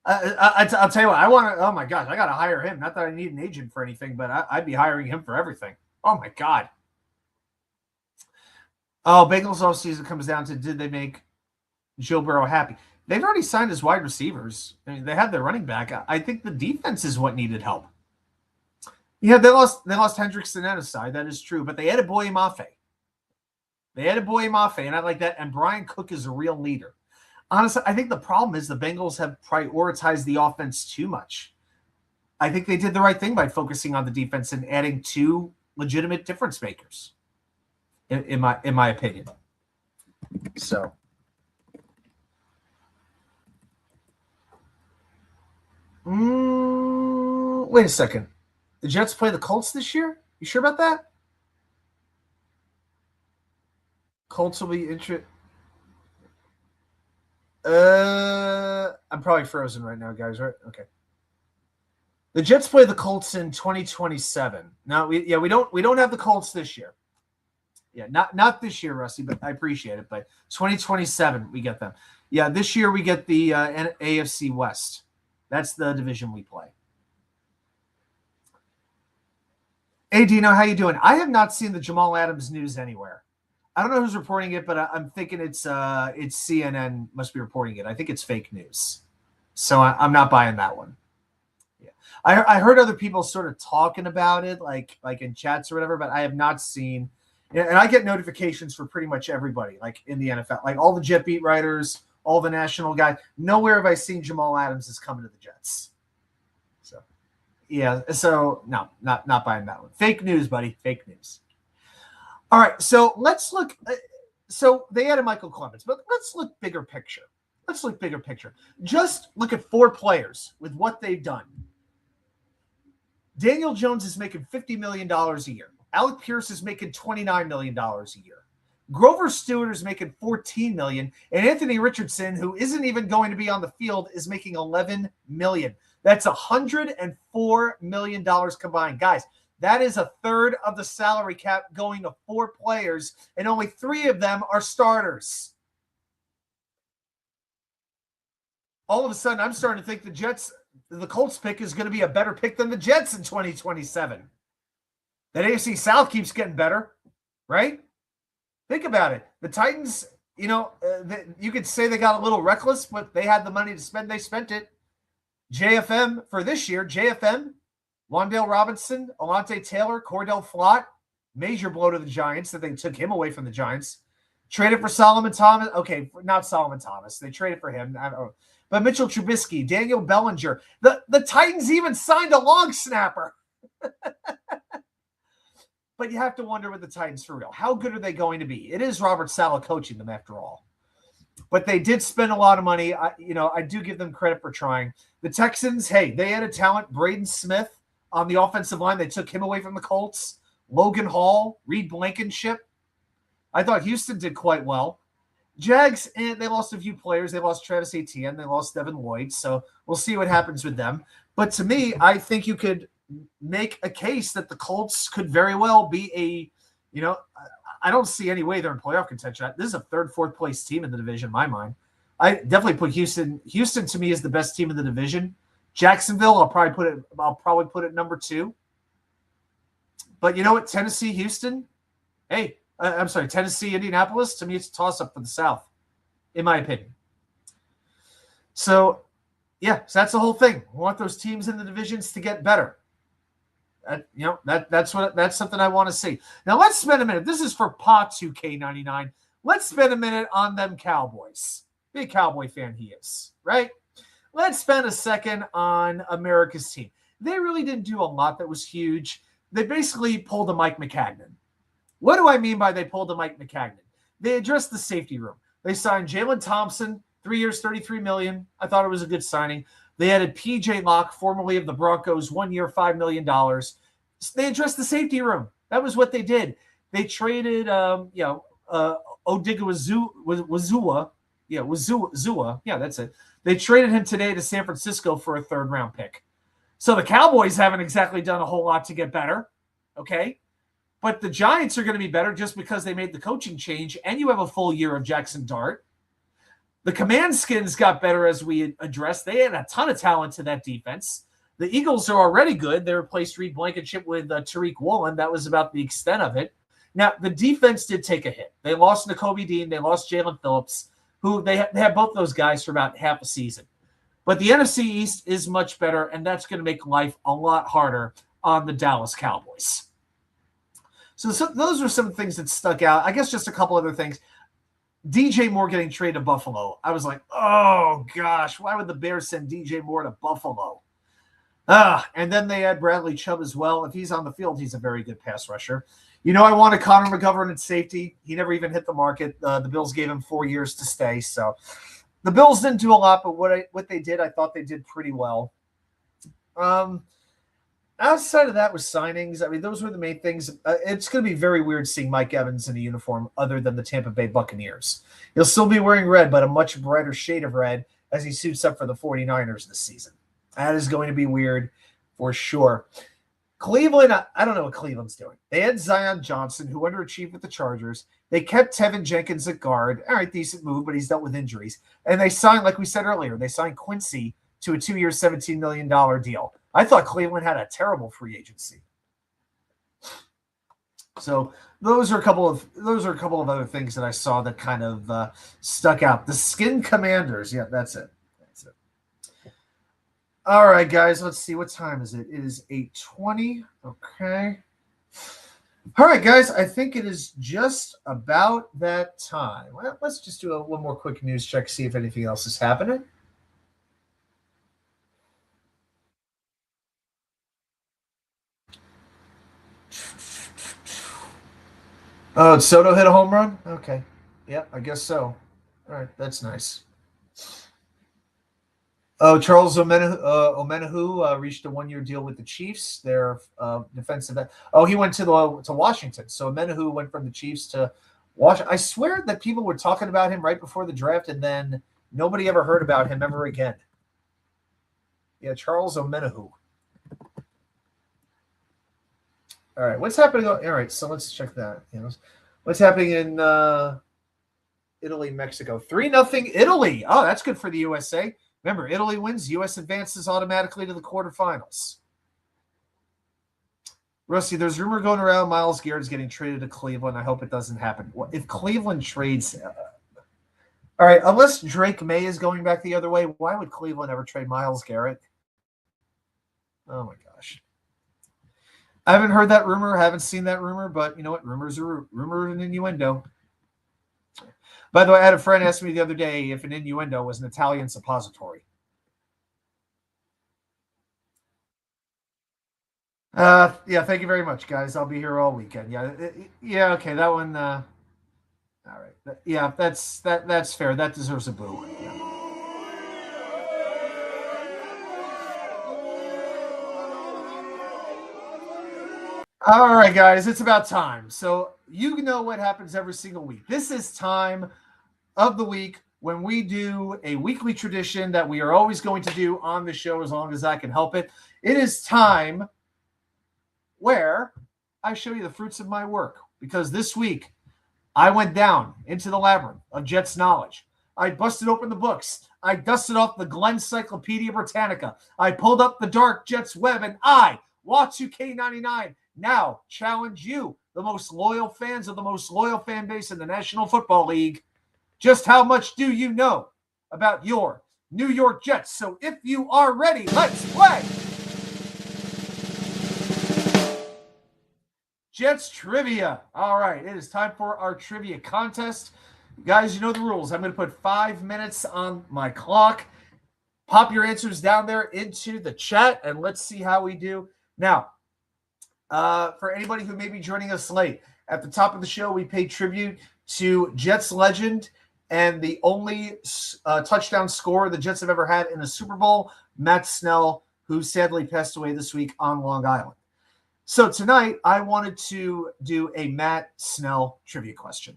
A: I'll tell you what, I want to, oh my gosh, I got to hire him. Not that I need an agent for anything, but I'd be hiring him for everything. Oh my God. Oh, Bengals offseason comes down to, did they make Joe Burrow happy? They've already signed his wide receivers. I mean, they had their running back. I think the defense is what needed help. Yeah, they lost Hendrickson and aside. That is true, but they added Boye Mafe. And I like that. And Brian Cook is a real leader. Honestly, I think the problem is the Bengals have prioritized the offense too much. I think they did the right thing by focusing on the defense and adding two legitimate difference makers, in my opinion. So. Wait a second. The Jets play the Colts this year? You sure about that? Colts will be interested. I'm probably frozen right now, guys, right? Okay. The Jets play the Colts in 2027. Now, we don't have the Colts this year. Yeah, not this year, Rusty, but I appreciate it. But 2027, we get them. Yeah, this year we get the AFC West. That's the division we play. Hey, Dino, how you doing? I have not seen the Jamal Adams news anywhere. I don't know who's reporting it, but I'm thinking it's CNN must be reporting it. I think it's fake news. So I'm not buying that one. Yeah, I heard other people sort of talking about it, like in chats or whatever, but I have not seen. And I get notifications for pretty much everybody, like in the NFL, like all the Jet beat writers, all the national guys. Nowhere have I seen Jamal Adams is coming to the Jets. So, yeah. So no, not buying that one. Fake news, buddy. Fake news. All right. So let's look. So they added Michael Clemens, but let's look bigger picture. Just look at four players with what they've done. Daniel Jones is making $50 million a year. Alec Pierce is making $29 million a year. Grover Stewart is making $14 million, and Anthony Richardson, who isn't even going to be on the field, is making $11 million. That's $104 million combined. Guys, that is a third of the salary cap going to four players, and only three of them are starters. All of a sudden, I'm starting to think the Colts pick is going to be a better pick than the Jets in 2027. That AFC South keeps getting better, right? Think about it. The Titans, you could say they got a little reckless, but they had the money to spend. They spent it. JFM for this year, Wan'Dale Robinson, Alontae Taylor, Cordell Flott, major blow to the Giants that they took him away from the Giants. Traded for Solomon Thomas. Okay, not Solomon Thomas. They traded for him. I don't know. But Mitchell Trubisky, Daniel Bellinger. The Titans even signed a long snapper. But you have to wonder with the Titans for real. How good are they going to be? It is Robert Saleh coaching them after all. But they did spend a lot of money. I do give them credit for trying. The Texans, hey, they had a talent. Braden Smith on the offensive line. They took him away from the Colts. Logan Hall, Reed Blankenship. I thought Houston did quite well. Jags, they lost a few players. They lost Travis Etienne. They lost Devin Lloyd. So we'll see what happens with them. But to me, I think you could make a case that the Colts could very well be I don't see any way they're in playoff contention. This is a third, fourth place team in the division in my mind. I definitely put Houston. Houston to me is the best team in the division. Jacksonville, I'll probably put it number 2. But you know what? Tennessee, Houston. Hey, I'm sorry, Tennessee, Indianapolis. To me, it's a toss-up for the South, in my opinion. So, yeah, so that's the whole thing. We want those teams in the divisions to get better. That's something I want to see. Now let's spend a minute. This is for Pa 2K99. Let's spend a minute on them Cowboys. Big Cowboy fan he is, right? Let's spend a second on America's team. They really didn't do a lot that was huge. They basically pulled a Mike Maccagnan. What do I mean by they pulled a Mike Maccagnan? They addressed the safety room. They signed Jalen Thompson, 3 years, $33 million. I thought it was a good signing. They added P.J. Locke, formerly of the Broncos, 1 year, $5 million. They addressed the safety room. That was what they did. They traded, Odighizuwa. Yeah, Zua. Yeah, that's it. They traded him today to San Francisco for a third-round pick. So the Cowboys haven't exactly done a whole lot to get better, okay? But the Giants are going to be better just because they made the coaching change, and you have a full year of Jackson Dart. The Command Skins got better as we addressed. They had a ton of talent to that defense. The Eagles are already good. They replaced Reed Blankenship with Tariq Woolen. That was about the extent of it. Now, the defense did take a hit. They lost Nakobe Dean. They lost Jalen Phillips, who they had both those guys for about half a season. But the NFC East is much better, and that's going to make life a lot harder on the Dallas Cowboys. So those are some things that stuck out. I guess just a couple other things. DJ Moore getting traded to Buffalo. I was like, oh, gosh, why would the Bears send DJ Moore to Buffalo? And then they had Bradley Chubb as well. If he's on the field, he's a very good pass rusher. You know, I wanted Connor McGovern at safety. He never even hit the market. The Bills gave him 4 years to stay. So the Bills didn't do a lot, but what they did, I thought they did pretty well. Outside of that was signings. I mean, those were the main things. It's going to be very weird seeing Mike Evans in a uniform other than the Tampa Bay Buccaneers. He'll still be wearing red, but a much brighter shade of red as he suits up for the 49ers this season. That is going to be weird for sure. Cleveland, I don't know what Cleveland's doing. They had Zion Johnson, who underachieved with the Chargers. They kept Tevin Jenkins at guard. All right, decent move, but he's dealt with injuries. And they signed, like we said earlier, they signed Quincy to a 2-year, $17 million deal. I thought Cleveland had a terrible free agency. So those are a couple of other things that I saw that kind of stuck out. The Skin Commanders. Yeah, that's it. All right, guys, let's see. What time is it? It is 8:20. Okay. All right, guys, I think it is just about that time. Well, let's just do one more quick news check, see if anything else is happening. Oh, Soto hit a home run? Okay. Yeah, I guess so. All right, that's nice. Oh, Charles Omenihu reached a 1-year deal with the Chiefs. Their defensive end. Oh, he went to Washington. So Omenihu went from the Chiefs to Washington. I swear that people were talking about him right before the draft, and then nobody ever heard about him ever again. Yeah, Charles Omenihu. All right, what's happening? All right, so let's check that. What's happening in Italy, Mexico? 3-0 Italy. Oh, that's good for the USA. Remember, Italy wins, U.S. advances automatically to the quarterfinals. Rusty, there's rumor going around Myles Garrett's getting traded to Cleveland. I hope it doesn't happen. If Cleveland trades all right, unless Drake May is going back the other way, why would Cleveland ever trade Myles Garrett? Oh, my gosh. I haven't heard that rumor, haven't seen that rumor, but you know what? Rumors are rumor and innuendo. By the way, I had a friend ask me the other day if an innuendo was an Italian suppository. Yeah, thank you very much, guys. I'll be here all weekend. Yeah, okay, that one. All right, yeah, that's fair. That deserves a boo. Yeah. All right, guys, it's about time. So you know what happens every single week. This is time of the week when we do a weekly tradition that we are always going to do on the show as long as I can help it. It is time where I show you the fruits of my work, because this week I went down into the labyrinth of Jets knowledge. I busted open the books. I dusted off the Glencyclopedia Britannica. I pulled up the dark Jets web, and I, Watsu-K99, now challenge you, the most loyal fans of the most loyal fan base in the National Football League. Just how much do you know about your New York Jets? So if you are ready, let's play Jets Trivia. All right, it is time for our trivia contest. Guys, you know the rules. I'm going to put 5 minutes on my clock. Pop your answers down there into the chat, and let's see how we do. Now, for anybody who may be joining us late, at the top of the show, we pay tribute to Jets legend and the only touchdown scorer the Jets have ever had in a Super Bowl, Matt Snell, who sadly passed away this week on Long Island. So tonight, I wanted to do a Matt Snell trivia question.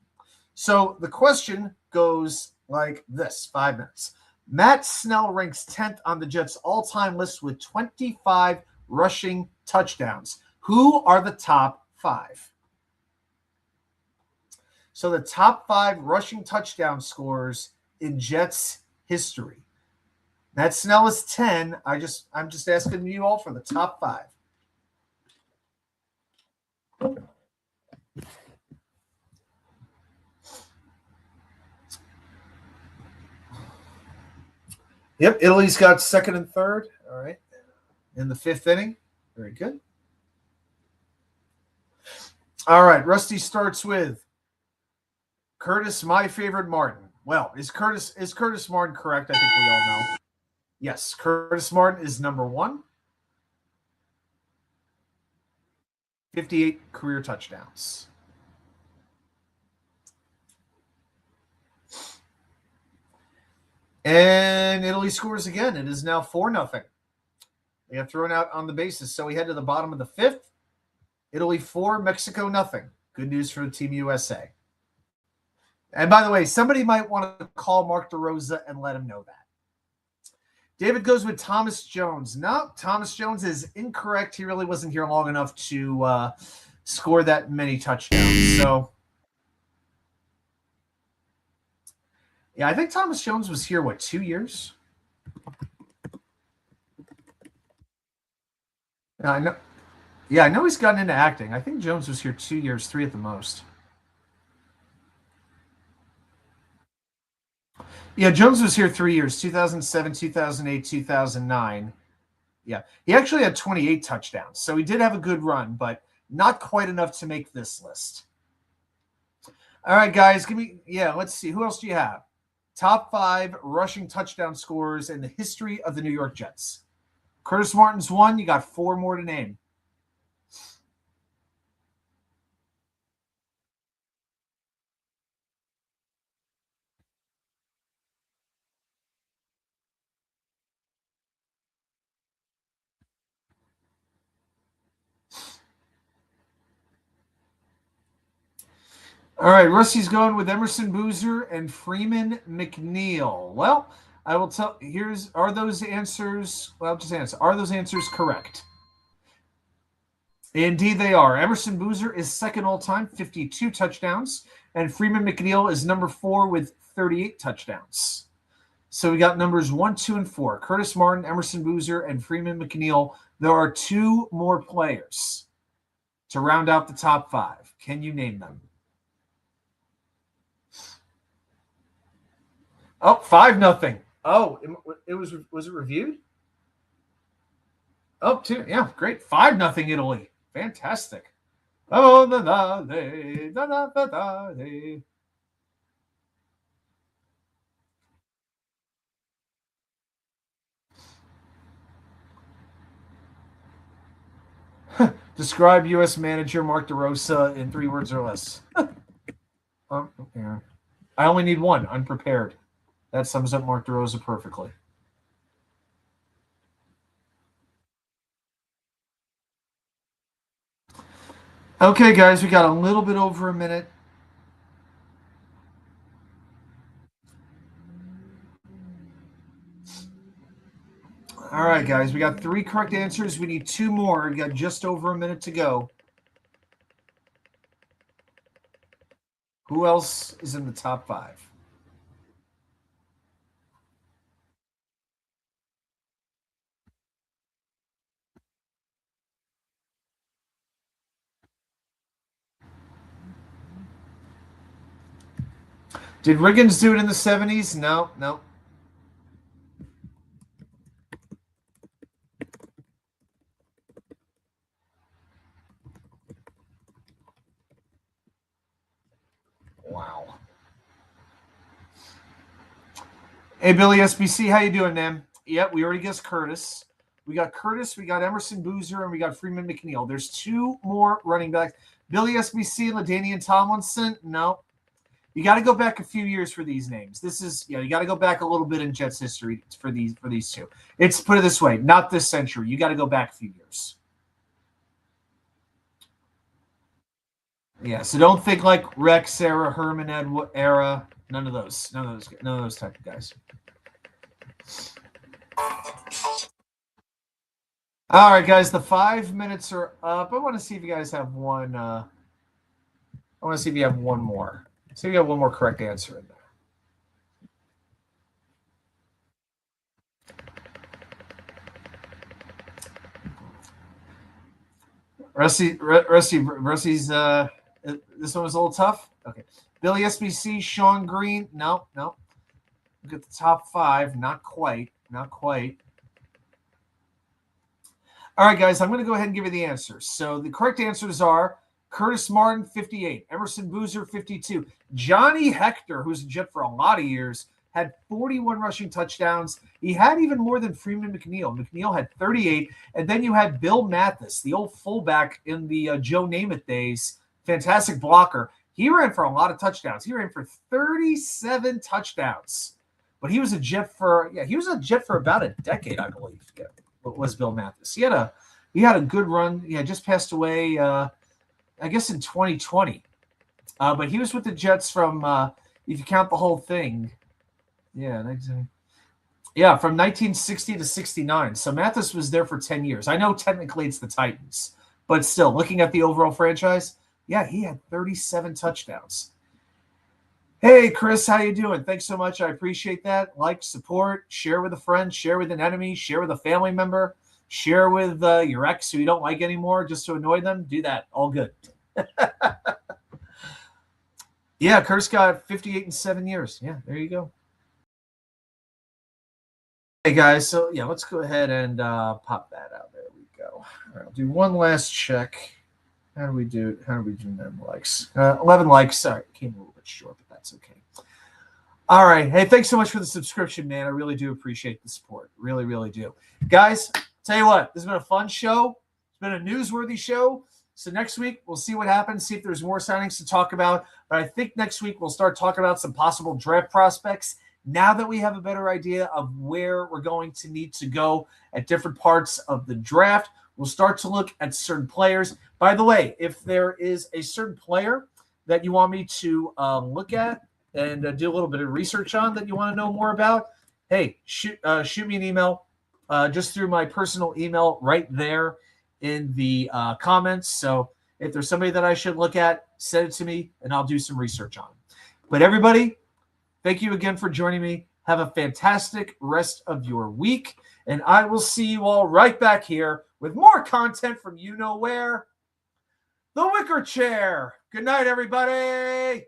A: So the question goes like this, 5 minutes. Matt Snell ranks 10th on the Jets' all-time list with 25 rushing touchdowns. Who are the top 5? So the top 5 rushing touchdown scorers in Jets history. Matt Snell is 10. I'm just asking you all for the top 5. Yep, Italy's got second and third. All right. In the 5th inning. Very good. All right. Rusty starts with Curtis, my favorite Martin. Well, is Curtis Martin correct? I think we all know. Yes, Curtis Martin is number 1. 58 career touchdowns. And Italy scores again. It is now 4-0. They got thrown out on the bases. So we head to the bottom of the 5th. Italy 4, Mexico 0. Good news for Team USA. And by the way, somebody might want to call Mark DeRosa and let him know that. David goes with Thomas Jones. No, Thomas Jones is incorrect. He really wasn't here long enough to score that many touchdowns. So, yeah, I think Thomas Jones was here, 2 years? I know. Yeah, I know he's gotten into acting. I think Jones was here 2 years, 3 at the most. Yeah, Jones was here 3 years, 2007, 2008, 2009. Yeah, he actually had 28 touchdowns. So he did have a good run, but not quite enough to make this list. All right, guys, let's see. Who else do you have? Top 5 rushing touchdown scorers in the history of the New York Jets. Curtis Martin's 1. You got 4 more to name. All right, Rusty's going with Emerson Boozer and Freeman McNeil. Well, I will tell. Are those answers? Well, just answer. Are those answers correct? Indeed, they are. Emerson Boozer is second all time, 52 touchdowns, and Freeman McNeil is number 4 with 38 touchdowns. So we got numbers 1, 2, and 4. Curtis Martin, Emerson Boozer, and Freeman McNeil. There are 2 more players to round out the top 5. Can you name them? Oh, 5-0. Oh, it was it reviewed? Oh, 2. Yeah, great. 5-0 Italy. Fantastic. Oh, Describe U.S. manager Mark DeRosa in 3 words or less. Yeah. I only need 1. Unprepared. That sums up Mark DeRosa perfectly. Okay, guys, we got a little bit over a minute. All right, guys, we got 3 correct answers. We need 2 more. We got just over a minute to go. Who else is in the top 5? Did Riggins do it in the 70s? No. Wow. Hey, Billy SBC, how you doing, man? Yep, we already guessed Curtis. We got Curtis, we got Emerson Boozer, and we got Freeman McNeil. There's 2 more running backs. Billy SBC and LaDainian Tomlinson? No. You got to go back a few years for these names. This is, you got to go back a little bit in Jets history for these 2. It's, put it this way, not this century. You got to go back a few years. Yeah, so don't think like Rex era, Herman era, none of those type of guys. All right, guys, the 5 minutes are up. I want to see if you guys have one. I want to see if you have one more. See if you have one more correct answer in there. Rusty's this one was a little tough. Okay. Billy SBC, Sean Green. No. Look at the top 5. Not quite. All right, guys, I'm going to go ahead and give you the answers. So the correct answers are Curtis Martin, 58, Emerson Boozer, 52, Johnny Hector, who's a Jet for a lot of years, had 41 rushing touchdowns. He had even more than Freeman McNeil. McNeil had 38, and then you had Bill Mathis, the old fullback in the Joe Namath days, fantastic blocker. He ran for a lot of touchdowns. He ran for 37 touchdowns. But he was a Jet for about a decade, I believe. Yeah, was Bill Mathis. He had a good run. He had just passed away, I guess in 2020. But he was with the Jets from, if you count the whole thing, from 1960 to 69. So Mathis was there for 10 years. I know technically it's the Titans, but still, looking at the overall franchise, yeah, he had 37 touchdowns. Hey, Chris, how you doing? Thanks so much. I appreciate that. Like, support, share with a friend, share with an enemy, share with a family member, share with your ex who you don't like anymore just to annoy them. Do that. All good. Yeah, Curtis got 58 in 7 years. Yeah, there you go. Hey, guys. So, yeah, let's go ahead and pop that out. There we go. All right, I'll do one last check. How do we do them likes? 11 likes. Sorry, came a little bit short, but that's okay. All right. Hey, thanks so much for the subscription, man. I really do appreciate the support. Really, really do. Guys, tell you what, this has been a fun show. It's been a newsworthy show. So next week, we'll see what happens, see if there's more signings to talk about. But I think next week we'll start talking about some possible draft prospects. Now that we have a better idea of where we're going to need to go at different parts of the draft, we'll start to look at certain players. By the way, if there is a certain player that you want me to look at and do a little bit of research on that you want to know more about, hey, shoot me an email just through my personal email right there in the comments. So if there's somebody that I should look at, send it to me, and I'll do some research on it. But everybody, thank you again for joining me. Have a fantastic rest of your week, and I will see you all right back here with more content from you know where, the Wicker Chair. Good night, everybody.